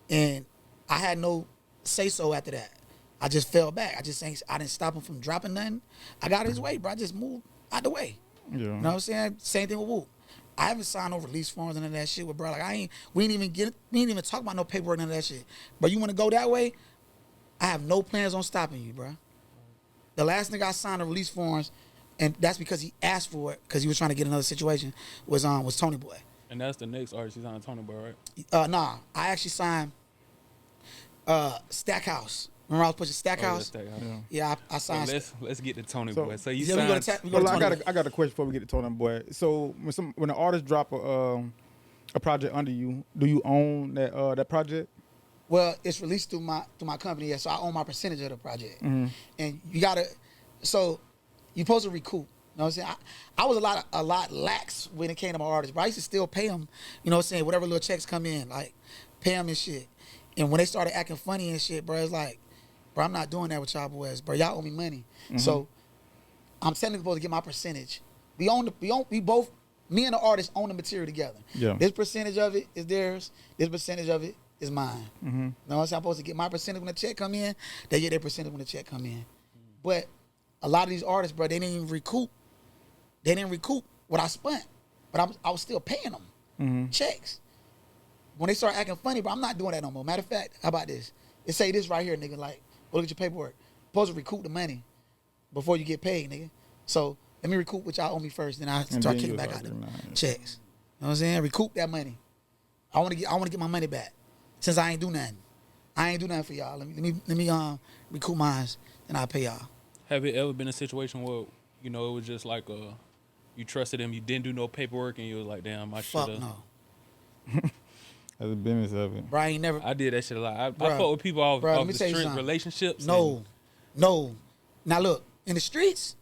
And I had no say-so after that. I just fell back. I didn't stop him from dropping nothing. I got his way, bro. I just moved out the way. Yeah. You know what I'm saying? Same thing with Woop. I haven't signed no release forms and none of that shit with bro. Like we ain't even talk about no paperwork, none of that shit. But you want to go that way? I have no plans on stopping you, bro. The last nigga I signed the release forms, and that's because he asked for it because he was trying to get another situation, was Tonii Boy. And that's the next artist you signed, Tonii Boy, right? Nah. I actually signed Stackhouse. Remember I was pushing Stackhouse? Yeah, I signed. So let's get to Tonii Boy. So you signed. I got a question before we get to Tonii Boy. So when an artist drop a project under you, do you own that project? Well, it's released through my company, yeah, so I own my percentage of the project. And you gotta, so you're supposed to recoup. You know what I'm saying? I was a lot lax when it came to my artists, but I used to still pay them, you know what I'm saying, whatever little checks come in, like pay them and shit. And when they started acting funny and shit, bro, it's like, bro, I'm not doing that with y'all boys, bro. Y'all owe me money. So I'm technically supposed to get my percentage. We both, me and the artist own the material together. Yeah. This percentage of it is theirs. This percentage of it is mine. You know what I'm saying? I'm supposed to get my percentage when the check come in. They get their percentage when the check come in. But a lot of these artists, bro, they didn't even recoup. They didn't recoup what I spent. But I was still paying them checks. When they start acting funny, bro, I'm not doing that no more. Matter of fact, how about this? It say this right here, nigga, like, look at your paperwork. You're supposed to recoup the money before you get paid, nigga. So let me recoup what y'all owe me first, then I start kicking back out the checks. You know what I'm saying? Recoup that money. I want to get my money back. Since I ain't do nothing. I ain't do nothing for y'all. Let me recoup mine, then I'll pay y'all. Have it ever been a situation where, you know, it was just like you trusted him, you didn't do no paperwork, and you was like, damn, I should have. Fuck no. That's a business of it. Bro, I ain't never. I did that shit a lot. I fuck with people off the street relationships. No. Now look, in the streets,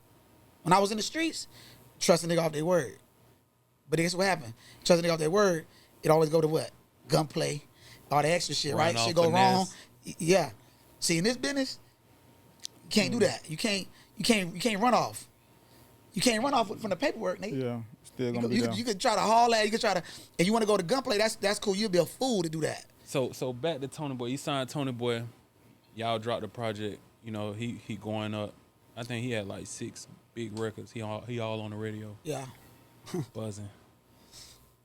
when I was in the streets, trust a nigga off their word. But guess what happened? Trust a nigga off their word, it always go to what? Gunplay, all the extra shit, right? Shit go wrong. Yeah. See, in this business, you can't do that. You can't run off. You can't run off from the paperwork, nigga. Yeah. You could try to haul at, you could try to, and you want to go to gunplay, that's cool. You'll be a fool to do that. So back to Tonii Boy. You signed Tonii Boy. Y'all dropped the project. You know, he going up. I think he had like 6 big records. He all on the radio. Yeah. Buzzing.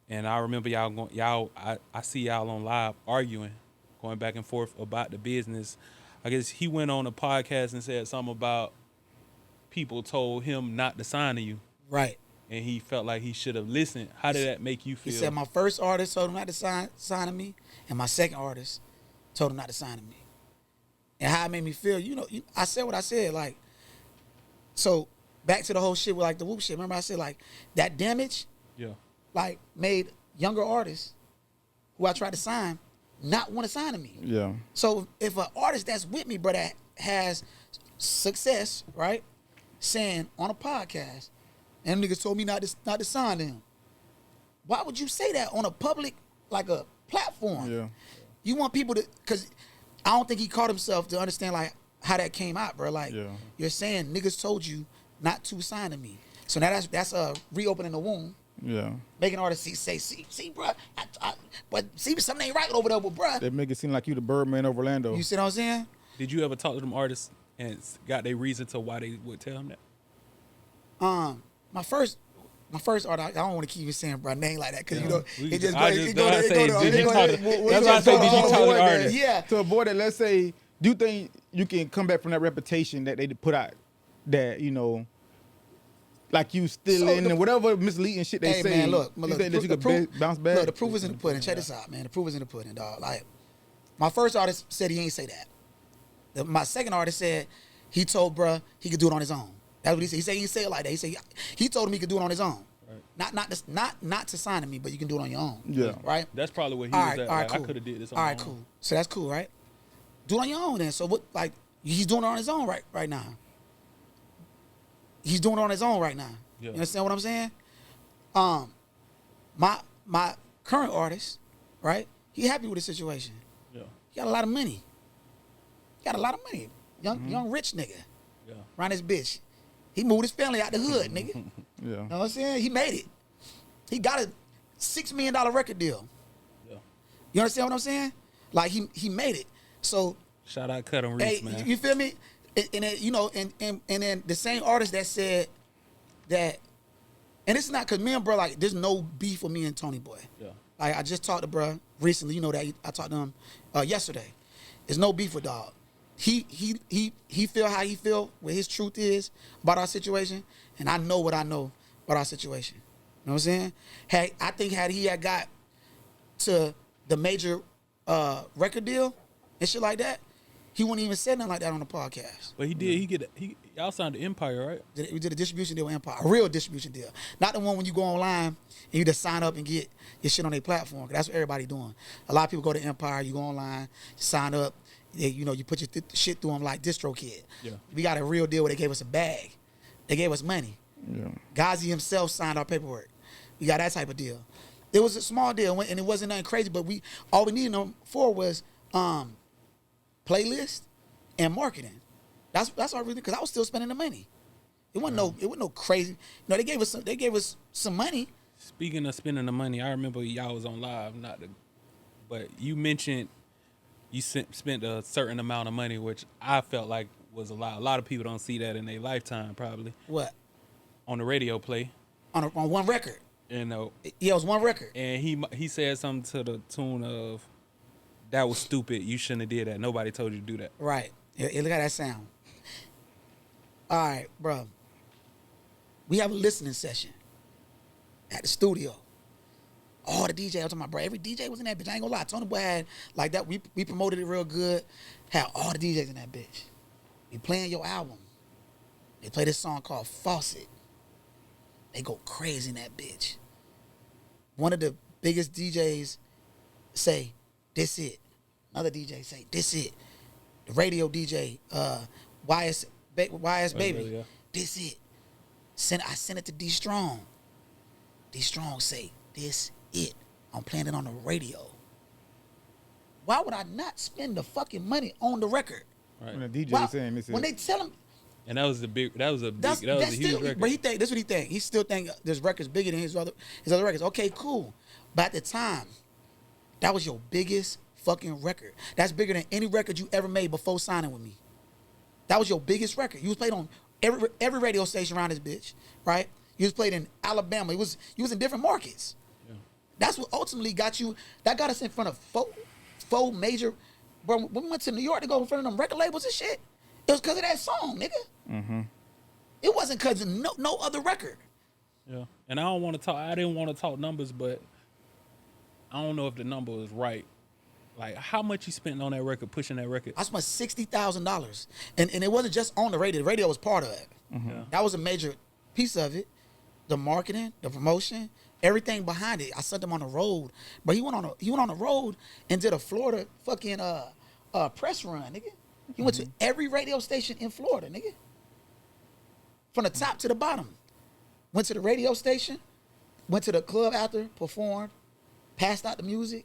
And I remember I see y'all on live arguing, going back and forth about the business. I guess he went on a podcast and said something about people told him not to sign to you. Right. And he felt like he should have listened. How did that make you feel? He said my first artist told him not to sign to me, and my second artist told him not to sign to me. And how it made me feel, I said what I said. Like, so back to the whole shit with like the Woop shit. Remember I said like that damage, like made younger artists who I tried to sign not want to sign to me. Yeah. So if an artist that's with me, bro, that has success, right, saying on a podcast, and niggas told me not to sign to him. Why would you say that on a public, like a platform? Yeah. You want people to, because I don't think he caught himself to understand like how that came out, bro. Like you're saying niggas told you not to sign to me. So now that's reopening the wound. Yeah. Making artists see, bro. But see, something ain't right over there, but bro. They make it seem like you the Birdman of Orlando. You see what I'm saying? Did you ever talk to them artists and got their reason to why they would tell him that? My first artist, I don't want to keep saying bro name like that because it just That's why I say, did you talk to the artist? Yeah. To avoid it, let's say, do you think you can come back from that reputation that they put out, that like you still and whatever misleading shit they say? Man, look, you think that you could bounce back? Look, the proof is in the pudding. Check this out, man. The proof is in the pudding, dog. Like, my first artist said he ain't say that. My second artist said he told bruh he could do it on his own. That's what he said. He said he didn't say it like that. He said he told him he could do it on his own. Right. Not to sign to me, but you can do it on your own. Yeah. Right? That's probably what he was at. Like, cool. I could have did this on my own. All right, cool. So that's cool, right? Do it on your own then. So what, like, he's doing it on his own right now. He's doing it on his own right now. Yeah. You understand what I'm saying? My current artist, right? He happy with the situation. Yeah. He got a lot of money. Young rich nigga. Yeah. Around this bitch. He moved his family out the hood, nigga. Yeah. You know what I'm saying? He made it. He got a $6 million record deal. Yeah. You understand what I'm saying? Like he made it. So shout out Kuttem Reese, man. You feel me? And then, and then the same artist that said that, and it's not because me and bro, like, there's no beef with me and Tonii Boy. Yeah. Like, I just talked to bro recently, that I talked to him yesterday. There's no beef with dog. He feel how he feel, what his truth is about our situation, and I know what I know about our situation. You know what I'm saying? I think had he got to the major record deal, and shit like that, he wouldn't even say nothing like that on the podcast. But he did. Y'all signed to Empire, right? We did a distribution deal with Empire, a real distribution deal, not the one when you go online and you just sign up and get your shit on their platform. That's what everybody doing. A lot of people go to Empire, you go online, you sign up, you put your shit through them like DistroKid. Yeah. We got a real deal where they gave us a bag, they gave us money. Yeah. Ghazi himself signed our paperwork. We got that type of deal. It was a small deal, and it wasn't nothing crazy, but all we needed them for was playlist and marketing. That's all really, because I was still spending the money. It wasn't no crazy. They gave us some money. Speaking of spending the money, I remember y'all was on live, but you mentioned you spent a certain amount of money, which I felt like was a lot. A lot of people don't see that in their lifetime, probably. What? On the radio play. On one record. Yeah, it was one record. And he said something to the tune of, "That was stupid. You shouldn't have did that. Nobody told you to do that." Right. Look at that sound. All right, bro. We have a listening session at the studio. All the DJs, I'm talking about, bro, every DJ was in that bitch. I ain't gonna lie. Tony Boy had, like that, we promoted it real good. Had all the DJs in that bitch. We playing your album. They play this song called Faucet. They go crazy in that bitch. One of the biggest DJs say, "This it." Another DJ say, "This it." The radio DJ, YS Baby, yeah. "This it." I sent it to D Strong. D Strong say, "This it." I'm playing it on the radio. Why would I not spend the fucking money on the record? Right. When the DJ saying this, when they tell him. And that was a huge record. But that's what he think. He still think this record's bigger than his other records. Okay, cool. But at the time, that was your biggest fucking record. That's bigger than any record you ever made before signing with me. That was your biggest record. You was played on every radio station around this bitch, right? You was played in Alabama. You was in different markets. Yeah. That's what ultimately got us in front of four major. Bro, when we went to New York to go in front of them record labels and shit, it was because of that song, nigga. Mm-hmm. It wasn't because of no other record. Yeah, and I didn't want to talk numbers, but I don't know if the number was right. Like, how much you spent on that record, pushing that record? I spent $60,000, and it wasn't just on the radio. The radio was part of it. Mm-hmm. Yeah. That was a major piece of it. The marketing, the promotion, everything behind it. I sent him on the road, but he went on the road and did a Florida fucking press run, nigga. He went to every radio station in Florida, nigga. From the top to the bottom. Went to the radio station, went to the club after, performed, passed out the music.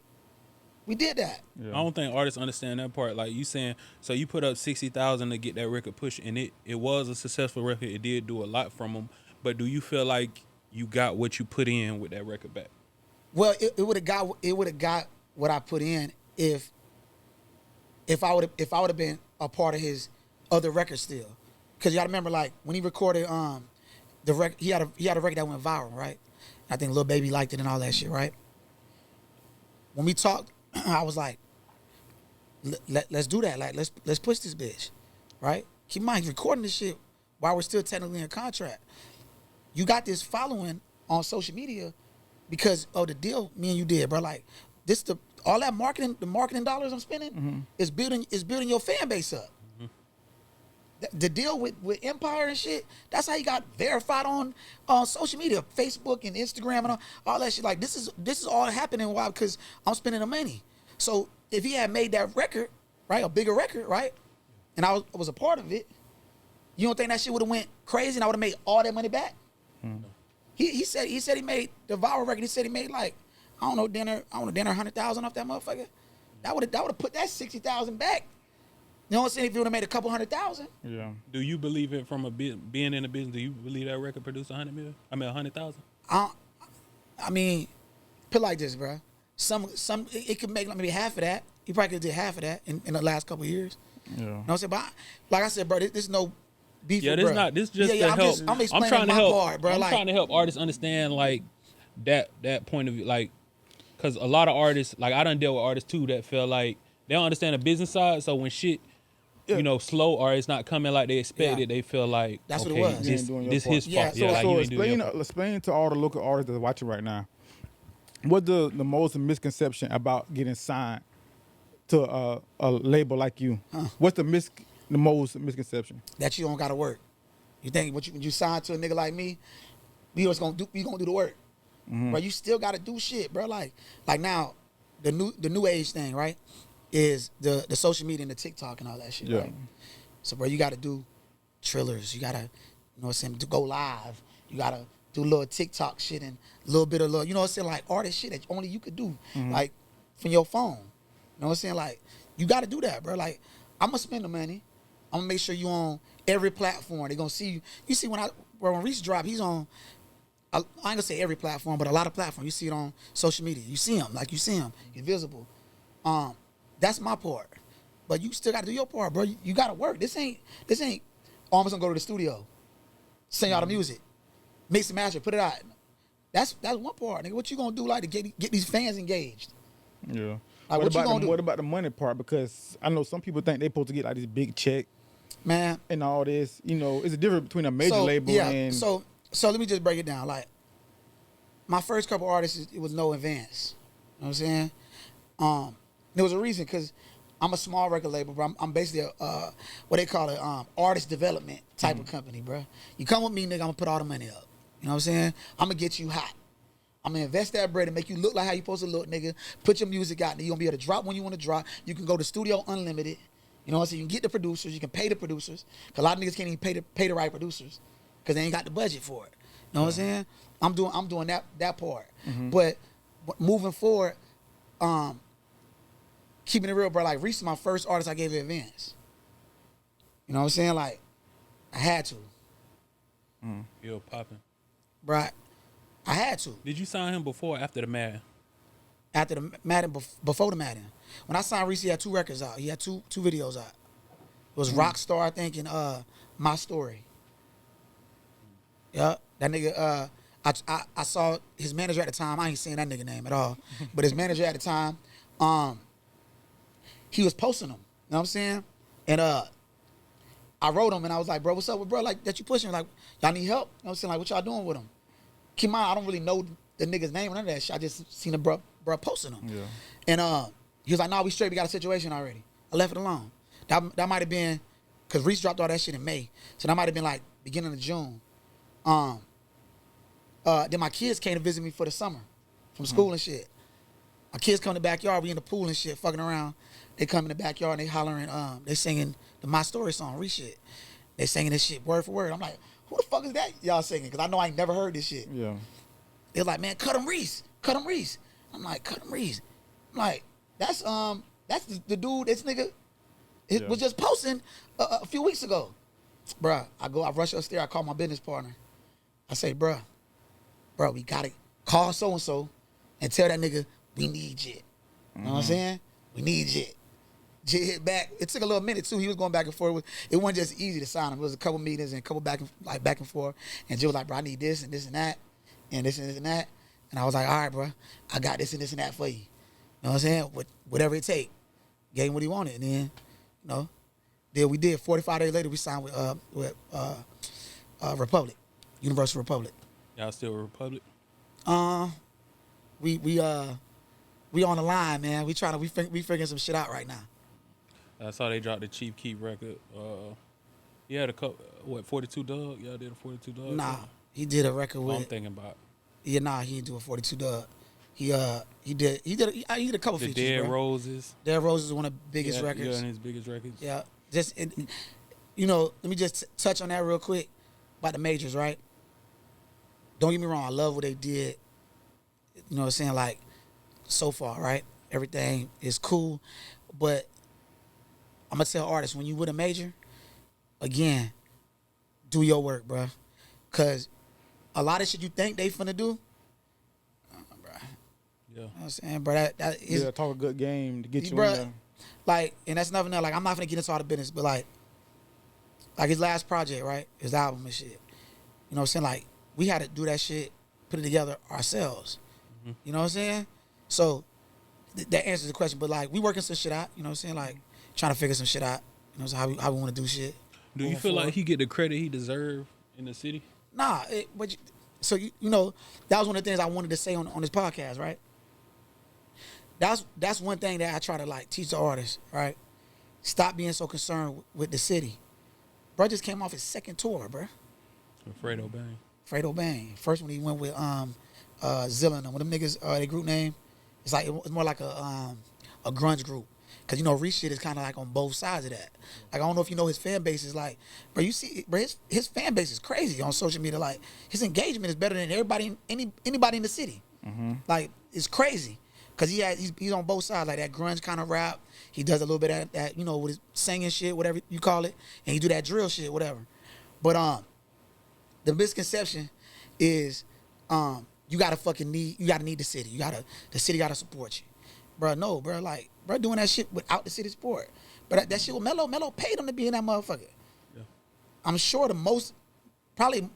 We did that. Yeah. I don't think artists understand that part. Like you saying, so you put up $60,000 to get that record pushed, and it was a successful record. It did do a lot from them. But do you feel like you got what you put in with that record back? Well, it would have got what I put in if I would have been a part of his other record still. Because you got to remember, like, when he recorded the record, he had a record that went viral, right? I think Lil Baby liked it and all that shit, right? When we talked, I was like, let's do that. Like, let's push this bitch, right? Keep in mind, he's recording this shit while we're still technically in contract. You got this following on social media because of the deal me and you did, bro. Like, all that marketing, the marketing dollars I'm spending is building your fan base up. The deal with Empire and shit, that's how he got verified on social media, Facebook and Instagram and all that shit. Like, this is all happening why? Because I'm spending the money. So if he had made that record, right, a bigger record, right, and I was a part of it, you don't think that shit would have went crazy and I would have made all that money back? He said he made the viral record. He said he made like I don't know dinner 100,000 off that motherfucker. That would have put that 60,000 back. You know what I'm saying? If you would have made a couple 100,000. Yeah. Do you believe it from being in the business? Do you believe that record produced 100,000? I mean, put it like this, bro. It could make maybe half of that. He probably could have did half of that in the last couple of years. Yeah. You know what I'm saying? But like I said, bro, this is no beef. Yeah, this bro. not. This just to help. I'm explaining my part, bro. I'm trying to help artists understand like that point of view, like, because a lot of artists, like I done dealt with artists too that feel like they don't understand the business side. So when shit, slow or it's not coming like they expected, they feel like that's okay, what it was. This his fault. So explain to all the local artists that are watching right now, what's the most misconception about getting signed to a label like you? What's the most misconception? That you don't gotta work. You think when you sign to a nigga like me, we gonna do the work. Bro, you still gotta do shit, bro. Like now, the new age thing, right? Is the social media and the TikTok and all that shit, right? So, bro, you gotta do trillers. You gotta, you know what I'm saying, to go live. You gotta do a little TikTok shit and a little bit of you know what I'm saying, like artist shit that only you could do, like from your phone. You know what I'm saying? Like, you gotta do that, bro. Like, I'm gonna spend the money. I'm gonna make sure you on every platform. They gonna see you. You see when Reese drop, he's on. I ain't gonna say every platform, but a lot of platforms. You see it on social media. You see him, like you see him. He's visible. That's my part. But you still gotta do your part, bro. You gotta work. This ain't. Oh, I'm just gonna go to the studio, sing all the music, mix and master, put it out. That's one part, nigga. What you gonna do, like, to get these fans engaged? Yeah. Like, what about the money part? Because I know some people think they supposed to get like this big check, man, and all this. You know, it's a difference between a major label and. So let me just break it down. Like, my first couple artists, it was no advance. You know what I'm saying? There was a reason, because I'm a small record label, bro. I'm basically a what they call it, artist development type of company, bro. You come with me, nigga, I'm gonna put all the money up. You know what I'm saying? I'm gonna get you hot. I'm gonna invest that bread and make you look like how you supposed to look, nigga. Put your music out, and you're gonna be able to drop when you want to drop. You can go to studio unlimited. You know what I'm saying? You can get the producers. You can pay the producers. Cause a lot of niggas can't even pay the right producers, cause they ain't got the budget for it. You know what I'm saying? I'm doing that part. But moving forward, keeping it real, bro. Like, Reese is my first artist I gave an advance. You know what I'm saying? Like, I had to. Yo, poppin'. Bro, I had to. Did you sign him before or after the Madden? After the Madden, before the Madden. When I signed Reese, he had 2 records out. He had two videos out. It was Rockstar, I think, and My Story. Yeah, that nigga. I saw his manager at the time. I ain't saying that nigga name at all, but his manager at the time, he was posting them. You know what I'm saying? And I wrote him and I was like, bro, what's up with bro? Like, that you pushing? Like, y'all need help? You know what I'm saying? Like, what y'all doing with him? Keep in mind, I don't really know the nigga's name or none of that shit. I just seen the bro posting him. Yeah. And he was like, nah, we straight. We got a situation already. I left it alone. That might have been, because Reese dropped all that shit in May. So that might have been like beginning of June. Then my kids came to visit me for the summer from school and shit. My kids come in the backyard. We in the pool and shit, fucking around. They come in the backyard and they hollering, they singing the My Story song, Reese shit. They singing this shit word for word. I'm like, who the fuck is that y'all singing? Because I know I ain't never heard this shit. Yeah. They're like, man, Kuttem Reese. I'm like, Kuttem Reese. I'm like, that's the dude, this nigga was just posting a few weeks ago. Bruh, I rush upstairs, I call my business partner. I say, bruh, we gotta call so-and-so and tell that nigga we need Jit. You know what I'm saying? We need Jit. Jit hit back. It took a little minute too. He was going back and forth. It wasn't just easy to sign him. It was a couple meetings and a couple back and forth. And Jit was like, bro, I need this and this and that and this and this and that. And I was like, all right, bro, I got this and this and that for you. You know what I'm saying? Whatever it take. Gave him what he wanted. And then, you know, we did. 45 days later, we signed with Republic, Universal Republic. Y'all still with Republic? We on the line, man. We figuring some shit out right now. I saw they dropped the Chief Keef record. He had a couple, 42 Dugg? Y'all did a 42 Dugg? Nah, he did a record with. I'm thinking about. Yeah, nah, he didn't do a 42 Dugg. He did a couple the features. Dead bro. Roses. Dead Roses is one of the biggest records. Yeah, his biggest records. Yeah, let me just touch on that real quick about the majors, right? Don't get me wrong, I love what they did. You know what I'm saying? Like, so far, right? Everything is cool, but I'm gonna tell artists, when you with a major, again, do your work, bro. Cause a lot of shit you think they finna do, bro. Yeah. You know what I'm saying, bro? That is, yeah, talk a good game to get you bro, in there. Like, and that's nothing else. Like, I'm not finna get into all the business, but like his last project, right? His album and shit. You know what I'm saying? Like, we had to do that shit, put it together ourselves. Mm-hmm. You know what I'm saying? So that answers the question. But like, we working some shit out. You know what I'm saying? Like, trying to figure some shit out. You know, so how we want to do shit. Do you feel like he get the credit he deserve in the city? Nah, so you know, that was one of the things I wanted to say on this podcast, right? that's one thing that I try to like teach the artists, right? Stop being so concerned with the city. Bro just came off his second tour, bro. Fredo Bang. Fredo Bang. First one he went with Zilla and them. What them niggas, their group name? It's like it's more like a grunge group. Cause you know Reese shit is kind of like on both sides of that. Like I don't know if you know his fan base is like, bro. You see, bro, his fan base is crazy on social media. Like his engagement is better than anybody in the city. Mm-hmm. Like it's crazy. Cause he's on both sides, like that grunge kind of rap. He does a little bit of that, you know, with his singing shit, whatever you call it, and he do that drill shit, whatever. But the misconception is you gotta need the city. The city gotta support you. Bro, no, bro, like, bro doing that shit without the city support. But that shit with Melo paid him to be in that motherfucker. Yeah. I'm sure the most, probably,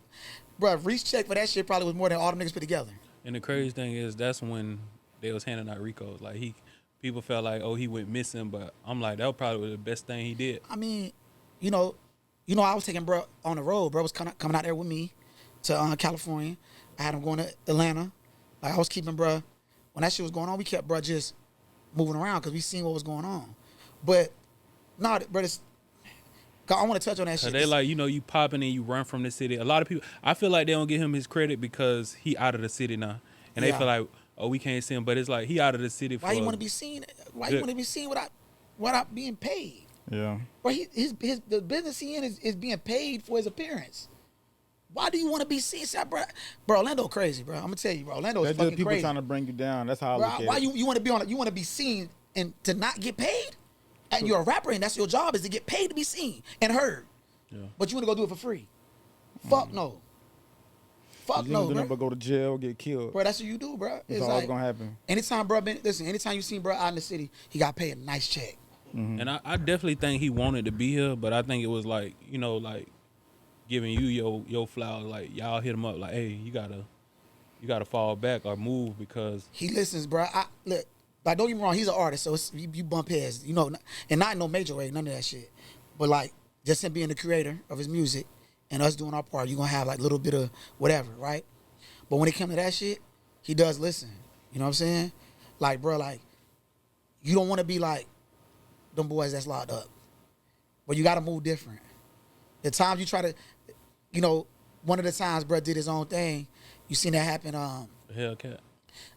bro, Reese check for that shit probably was more than all them niggas put together. And the crazy thing is, that's when they was handing out Ricos. Like, people felt like, oh, he went missing, but I'm like, that was probably the best thing he did. I mean, you know, I was taking bro on the road. Bro was coming out there with me to California. I had him going to Atlanta. Like, I was keeping bro, when that shit was going on, we kept bro just moving around because we seen what was going on. But, no, bro, I want to touch on that shit. They like, you know, you popping and you run from the city. A lot of people, I feel like they don't give him his credit because he out of the city now. And they feel like, oh, we can't see him. But it's like, he out of the city. Why you want to be seen? Why you want to be seen without being paid? Yeah. Bro, the business he in is being paid for his appearance. Why do you want to be seen? Bro, Orlando crazy, bro. I'm gonna tell you, bro. Orlando is fucking people crazy. Trying to bring you down. That's how I bro, look at why it. you want to be you want to be seen and to not get paid? And you're a rapper and that's your job is to get paid to be seen and heard. Yeah. But you want to go do it for free? Fuck no. Fuck you no, do bro. But go to jail, get killed. Bro, that's what you do, bro. That's all gonna happen. Anytime, bro, anytime you seen bro out in the city, he got paid a nice check. Mm-hmm. And I definitely think he wanted to be here, but I think it was like, you know, like giving you your flowers, like y'all hit him up, like, hey, you gotta fall back or move because he listens, bro. Look, like don't get me wrong, he's an artist, so you bump heads, you know, and not in no major way, none of that shit. But like just him being the creator of his music and us doing our part, you're gonna have like a little bit of whatever, right? But when it comes to that shit, he does listen. You know what I'm saying? Like, bro, like you don't want to be like them boys that's locked up, but you got to move different. The times you try to, you know, one of the times bro did his own thing. You seen that happen? Hellcat.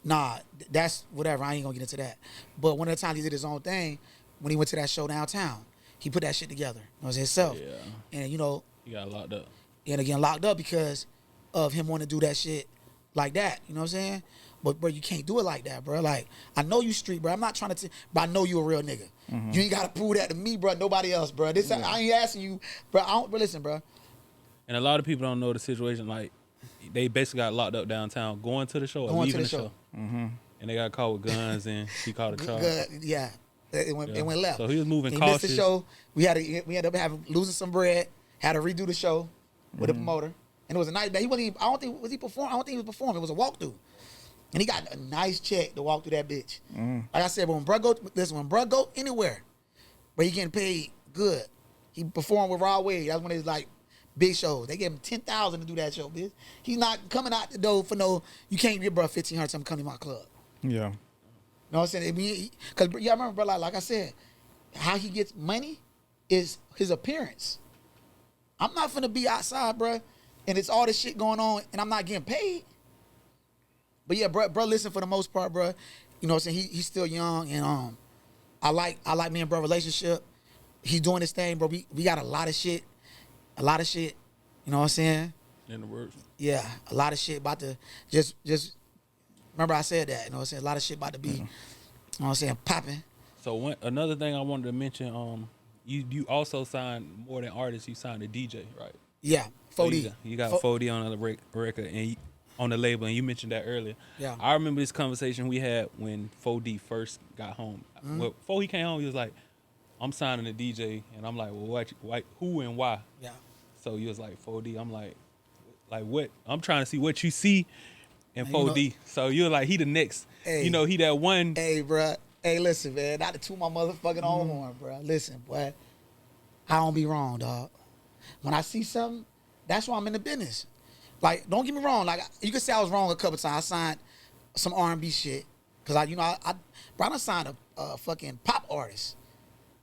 Nah, that's whatever. I ain't gonna get into that. But one of the times he did his own thing, when he went to that show downtown, he put that shit together. It was himself. Yeah. And you know, he got locked up. And again, locked up because of him wanting to do that shit like that. You know what I'm saying? But bro, you can't do it like that, bro. Like I know you street, bro. I'm not trying to, but I know you a real nigga. Mm-hmm. You ain't gotta prove that to me, bro. Nobody else, bro. I ain't asking you, bro. But listen, bro. And a lot of people don't know the situation. Like they basically got locked up downtown, going to the show or leaving the show. Mm-hmm. And they got caught with guns, and he caught a charge. Yeah, it went left. So he was moving He cautious. missed the show. We ended up losing some bread. Had to redo the show with the promoter, and it was a nice day. He wasn't even, I don't think he was performing. It was a walkthrough. And he got a nice check to walk through that bitch. Mm. Like I said, but when bruh go anywhere, but he getting paid good. He performed with Raw Wade. That's one of his like big shows. They gave him $10,000 to do that show, bitch. He's not coming out the door for no. You can't get bruh $1,500 to come to my club. Yeah. You know what I'm saying? Because I remember, bro, like I said, how he gets money is his appearance. I'm not finna be outside, bro, and it's all this shit going on, and I'm not getting paid. But yeah, bro, listen, for the most part, bro, you know what I'm saying? He's still young, and I like me and bro relationship. He's doing his thing, bro. We got a lot of shit, you know what I'm saying? In the works. Yeah, a lot of shit about to just remember I said that, you know what I'm saying? A lot of shit about to be, you know what I'm saying, popping. So another thing I wanted to mention, you also signed more than artists, you signed a DJ, right? Yeah, 4D. So you got 4D on the record and on the label, and you mentioned that earlier. Yeah. I remember this conversation we had when 4D first got home. Mm-hmm. Well, before he came home, he was like, I'm signing a DJ, and I'm like, well, who and why? Yeah. So he was like, 4D. I'm like what? I'm trying to see what you see in 4D. So you're like, he the next. Hey, you know, he that one. Hey, bro. Hey, listen, man. Not to toot my motherfucking own horn, bro. Listen, boy. I don't be wrong, dog. When I see something, that's why I'm in the business. Like, don't get me wrong. Like, you can say I was wrong a couple times. I signed some R&B shit, Cause bro, I done signed a fucking pop artist.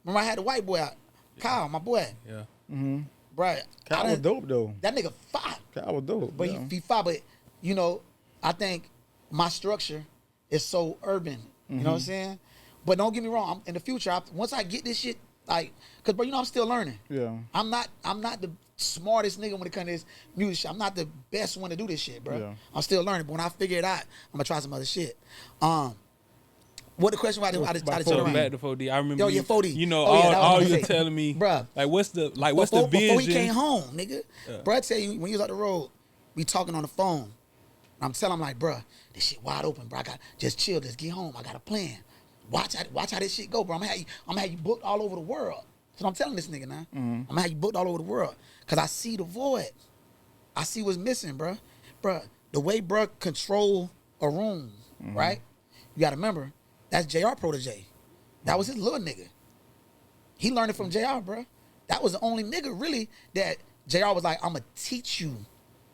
Remember I had the white boy out, Kyle, my boy. Yeah. Mm-hmm. Bro, Kyle was dope though. That nigga fire. Kyle was dope. But he fire. But you know, I think my structure is so urban. You know what I'm saying? But don't get me wrong. In the future, once I get this shit, like, cause bro, you know I'm still learning. Yeah. I'm not the smartest nigga when it comes to this music shit. I'm not the best one to do this shit, bro. Yeah. I'm still learning. But when I figure it out, I'm gonna try some other shit. What the question was? I just So back to 4D. I remember. Yo, yeah, 4D. You know, Oh, yeah, all you're telling me, bruh. like what's the vision? Before he came home, nigga. Bruh, tell you when he was up the road, we talking on the phone. I'm telling him like, bruh, this shit wide open, bro. I got just chill, just get home. I got a plan. Watch how this shit go, bro. I'm gonna have you booked all over the world. That's what I'm telling this nigga now. I'm gonna have you booked all over the world. Cause I see the void. I see what's missing, bro. Bruh, the way bruh control a room, right? You gotta remember, that's JR protege. That was his little nigga. He learned it from JR, bro. That was the only nigga really that JR was like, I'm gonna teach you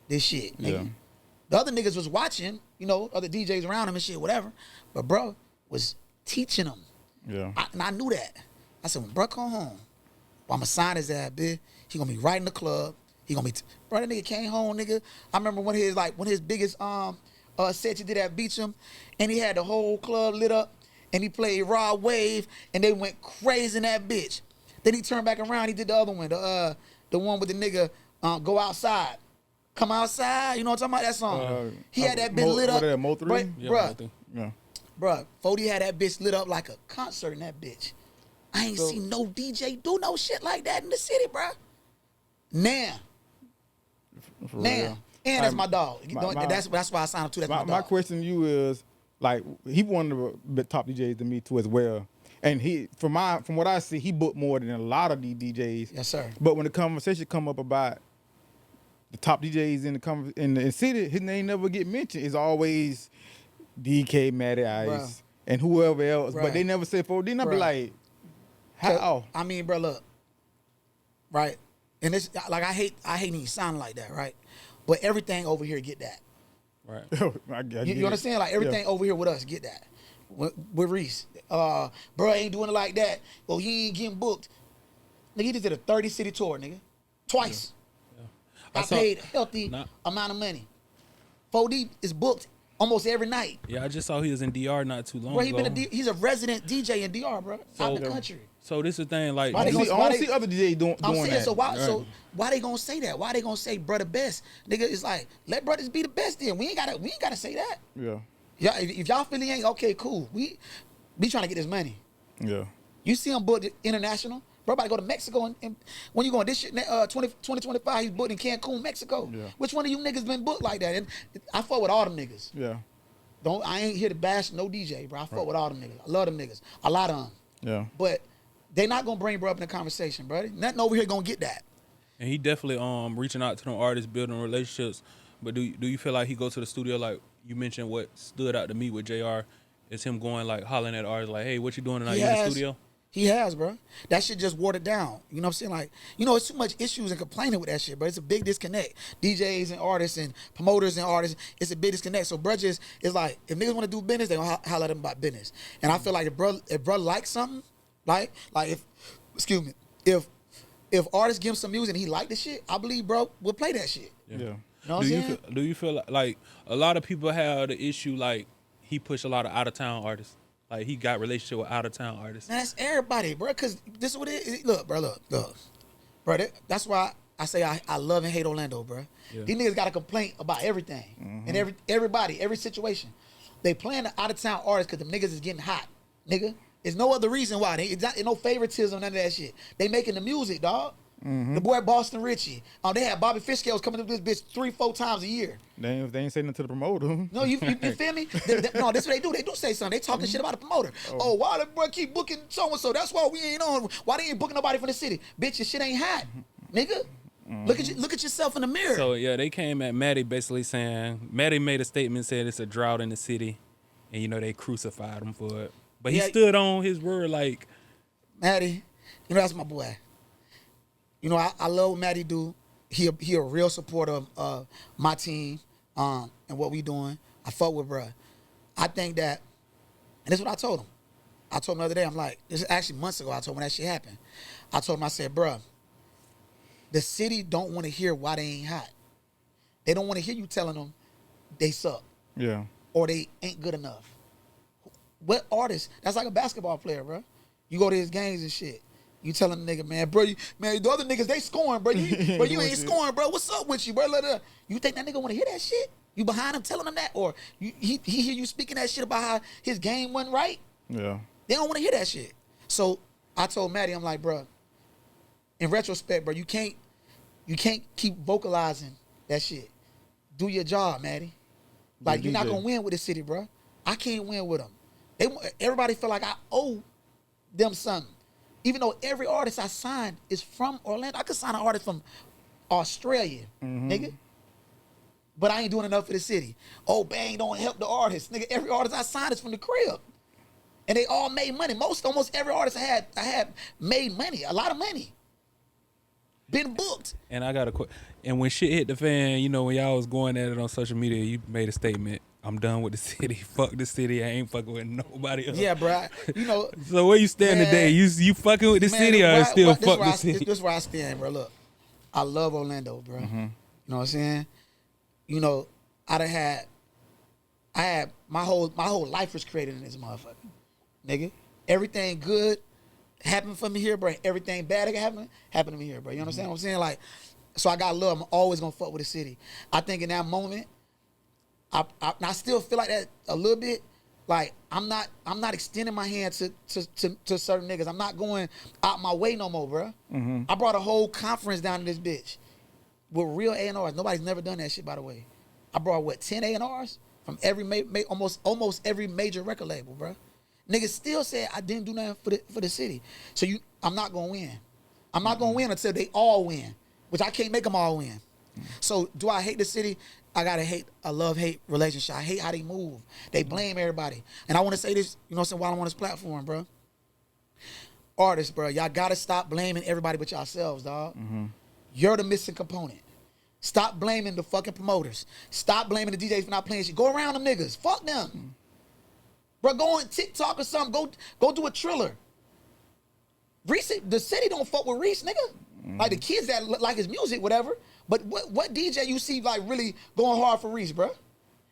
this shit, nigga. Yeah. The other niggas was watching, you know, other DJs around him and shit, whatever. But bro was teaching them. Yeah. And I knew that. I said, when bro come home, I'm gonna sign his ass, bitch. He gonna be right in the club. He gonna be, bro, that nigga came home, nigga. I remember one of his biggest sets he did at Beecham, and he had the whole club lit up, and he played Raw Wave, and they went crazy in that bitch. Then he turned back around, he did the other one, the one with the nigga Go Outside. Come Outside, you know what I'm talking about? That song. He had that bitch lit up. Mo 3? Yeah, bruh, 40 had that bitch lit up like a concert in that bitch. I ain't seen no DJ do no shit like that in the city, bruh. Now. And that's my dog. That's why I signed up to. That's my dog. My question to you is, like, he one of the top DJs to me too as well. And he, from what I see, he booked more than a lot of these DJs. Yes, sir. But when the conversation come up about the top DJs in the city, his name never get mentioned. It's always DK, Matty Ice, and whoever else. But they never say 4D. And I be like, how? I mean, bro, look, right? And it's like I hate even sounding like that, right? But everything over here get that. Right. You understand? Like everything over here with us get that. With Reese, bro ain't doing it like that. Well, he ain't getting booked. Nigga, he just did a 30-city tour, nigga, twice. I paid a healthy amount of money. 4D is booked almost every night. Yeah, I just saw he was in DR not too long bro, ago. He's a resident DJ in DR, bro, out in the country. So this is the thing, like, I don't see other DJs doing that. So why they gonna say that? Why they gonna say brother best? Nigga, it's like, let brothers be the best then. We ain't gotta say that. Yeah. Yeah, if y'all feel he ain't, okay, cool. We trying to get this money. Yeah. You see him booked international. Bro, about to go to Mexico, and when you going this shit, 2025, he's booked in Cancun, Mexico. Yeah. Which one of you niggas been booked like that? And I fuck with all them niggas. Yeah. I ain't here to bash no DJ, bro. I fuck with all them niggas. I love them niggas. A lot of them. Yeah. But they not gonna bring bro up in the conversation, bro. Nothing over here gonna get that. And he definitely reaching out to them artists, building relationships. But do you feel like he go to the studio, like you mentioned, what stood out to me with JR is him going like hollering at artists like, hey, what you doing tonight? You in the studio? He has, bro. That shit just watered down. You know what I'm saying? Like, you know, it's too much issues and complaining with that shit, but it's a big disconnect. DJs and artists and promoters and artists, it's a big disconnect. So, bro, just, it's like, if niggas want to do business, they gonna holler at them about business. And I feel like if bro likes something, like if artists give him some music and he like the shit, I believe bro will play that shit. Yeah. You know what I'm saying? Do you feel like a lot of people have the issue, like he pushed a lot of out-of-town artists? Like, he got relationship with out-of-town artists. Man, that's everybody, bro, because this is what it is. Look, bro, look. Bro, that's why I say I love and hate Orlando, bro. Yeah. These niggas got a complaint about everything and everybody, every situation. They playing the out-of-town artists because the niggas is getting hot, nigga. There's no other reason why. It's no favoritism, none of that shit. They making the music, dog. The boy Boston Richie. They had Bobby Fishscales coming to this bitch 3-4 times a year. They ain't saying nothing to the promoter. No, you feel me? No, that's what they do. They do say something. They talking shit about the promoter. Oh, why the boy keep booking so-and-so? That's why we ain't on. Why they ain't booking nobody from the city? Bitch, your shit ain't hot, nigga. Look at yourself in the mirror. So, yeah, they came at Matty basically saying, Matty made a statement, said it's a drought in the city. And, you know, they crucified him for it. But he stood on his word like. Matty, you know, that's my boy. You know, I love what Matty do. He a real supporter of my team and what we doing. I fuck with bruh. I think that And this is what I told him. I told him the other day, I'm like, this is actually months ago, I told him when that shit happened. I told him, I said, bruh, the city don't want to hear why they ain't hot. They don't want to hear you telling them they suck. Yeah. Or they ain't good enough. What artist? That's like a basketball player, bro. You go to his games and shit. You telling the nigga, man, bro, man, the other niggas, they scoring, bro. You ain't scoring, bro. What's up with you, bro? You think that nigga want to hear that shit? You behind him telling him that? Or he hear you speaking that shit about how his game wasn't right? Yeah. They don't want to hear that shit. So I told Maddie, I'm like, bro, in retrospect, bro, you can't keep vocalizing that shit. Do your job, Maddie. Like, you're not going to win with the city, bro. I can't win with them. Everybody feel like I owe them something. Even though every artist I signed is from Orlando. I could sign an artist from Australia, nigga. But I ain't doing enough for the city. Oh, Bang don't help the artist. Nigga, every artist I signed is from the crib. And they all made money. Almost every artist I had made money. A lot of money. Been booked. And I got and when shit hit the fan, you know, when y'all was going at it on social media, you made a statement. I'm done with the city. Fuck the city. I ain't fucking with nobody else. Yeah, bro. You know. So where you stand today? You fucking with the city or still fuck the city? This is where I stand, bro. Look, I love Orlando, bro. You know what I'm saying? You know, I had my whole life was created in this motherfucker, nigga. Everything good happened for me here, bro. Everything bad that happened to me here, bro. You understand what I'm saying? Like, so I got love. I'm always gonna fuck with the city. I think in that moment, I still feel like that a little bit. Like I'm not extending my hand to certain niggas. I'm not going out my way no more, bro. I brought a whole conference down to this bitch with real A&Rs. Nobody's never done that shit, by the way. I brought 10 A&Rs from every almost every major record label, bro. Niggas still said I didn't do nothing for the city. So I'm not gonna win. I'm not gonna win until they all win, which I can't make them all win. So do I hate the city? I gotta hate a love-hate relationship. I hate how they move. They blame everybody. And I wanna say this, you know what I'm saying, while I'm on this platform, bro. Artists, bro, y'all gotta stop blaming everybody but yourselves, dog. You're the missing component. Stop blaming the fucking promoters. Stop blaming the DJs for not playing shit. Go around them niggas. Fuck them. Bro, go on TikTok or something. Go do a Triller. Reese, the city don't fuck with Reese, nigga. Like the kids that like his music, whatever. But what DJ you see like really going hard for Reese, bro?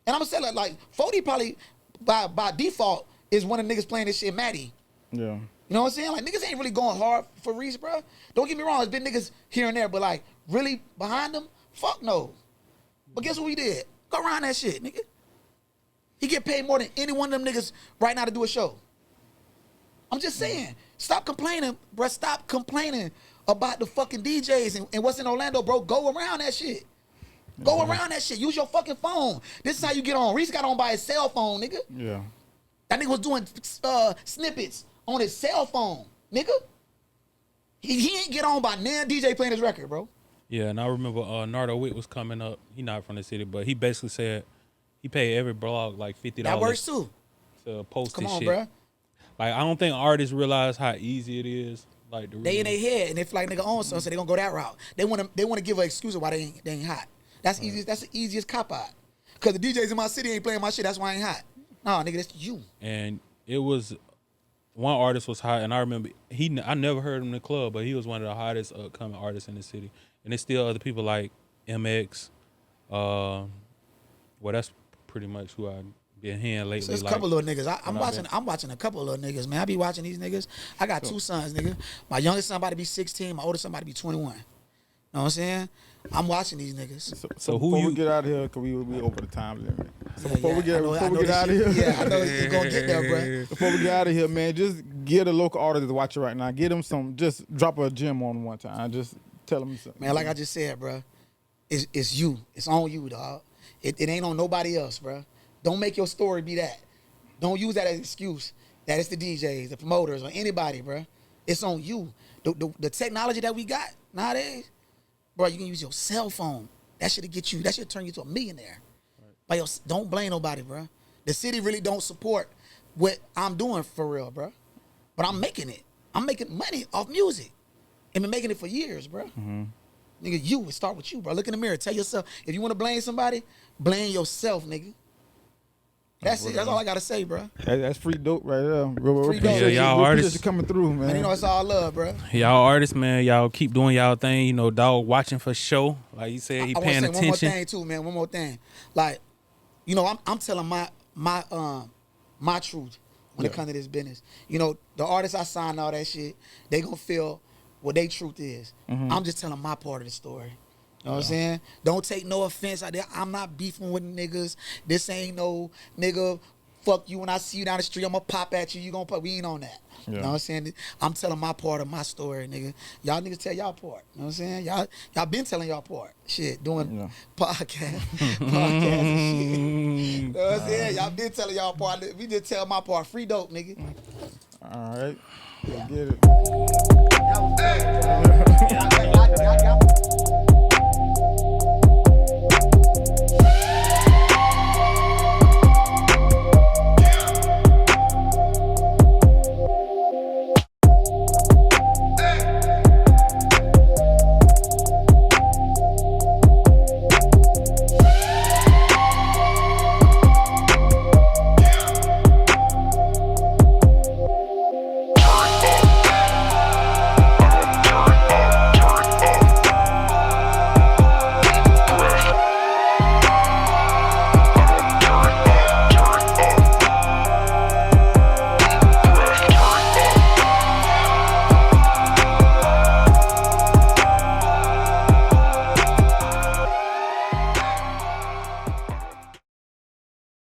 And I'm gonna say like 40 probably by default is one of the niggas playing this shit, Maddie. Yeah. You know what I'm saying? Like niggas ain't really going hard for Reese, bro. Don't get me wrong, there's been niggas here and there, but like really behind them, fuck no. But guess what we did? Go around that shit, nigga. He get paid more than any one of them niggas right now to do a show. I'm just saying, stop complaining, bro. Stop complaining about the fucking DJs and what's in Orlando, bro. Go around that shit. Go around that shit. Use your fucking phone. This is how you get on. Reese got on by his cell phone, nigga. Yeah. That nigga was doing snippets on his cell phone, nigga. He ain't get on by nan DJ playing his record, bro. Yeah, and I remember Nardo Witt was coming up. He not from the city, but he basically said he paid every blog like $50. That works too. To post Come his on, shit. bro. Like I don't think artists realize how easy it is. Like they in their head, and if like nigga own something, so they gonna go that route. They wanna give an excuse of why they ain't hot. That's easiest. That's the easiest cop out. Cause the DJs in my city ain't playing my shit. That's why I ain't hot. Nah, nigga, that's you. And it was one artist was hot, and I remember I never heard him in the club, but he was one of the hottest upcoming artists in the city. And there's still other people like MX. Well, that's pretty much who I've been hearing lately. So there's a couple little niggas. I'm watching a couple of little niggas, man. I be watching these niggas. I got two sons, nigga. My youngest son about to be 16. My oldest son about to be 21. Know what I'm saying? I'm watching these niggas. So who before you we get out of here, cause we over the time limit. So Yeah, before we get out of shit. here, Yeah, I know it's gonna get there, bro. before we get out of here, man, just get a local artist to watch it right now. Get them just drop a gem on them one time. Just tell them something. Man, like I just said, bro, it's you. It's on you, dog. It ain't on nobody else, bro. Don't make your story be that. Don't use that as an excuse that it's the DJs, the promoters, or anybody, bro. It's on you. The technology that we got nowadays, bro, you can use your cell phone. That should turn you to a millionaire. Right. Don't blame nobody, bro. The city really don't support what I'm doing for real, bro. But I'm making it. I'm making money off music. I've been making it for years, bro. Nigga, it start with you, bro. Look in the mirror. Tell yourself, if you want to blame somebody, blame yourself, nigga. That's it. That's all I gotta say, bro. That's free dope right there. Free dope. Yeah, y'all artists coming through, man. And you know it's all love, bro. Y'all artists, man. Y'all keep doing y'all thing. You know, dog watching for show. Like you said, he paying attention. One more thing too, man. One more thing. Like, you know, I'm telling my truth when it comes to this business. You know, the artists I sign all that shit, they gonna feel what their truth is. I'm just telling my part of the story. You know what I'm saying? Don't take no offense out there. I'm not beefing with niggas. This ain't no nigga, fuck you when I see you down the street, I'm gonna pop at you. You gonna pop, we ain't on that. You know what I'm saying? I'm telling my part of my story, nigga. Y'all niggas tell y'all part. You know what I'm saying? Y'all been telling y'all part. Shit, doing podcast and shit. You know what I'm saying? Y'all been telling y'all part. We just tell my part. Free dope, nigga. All right. Let's get it. That was good.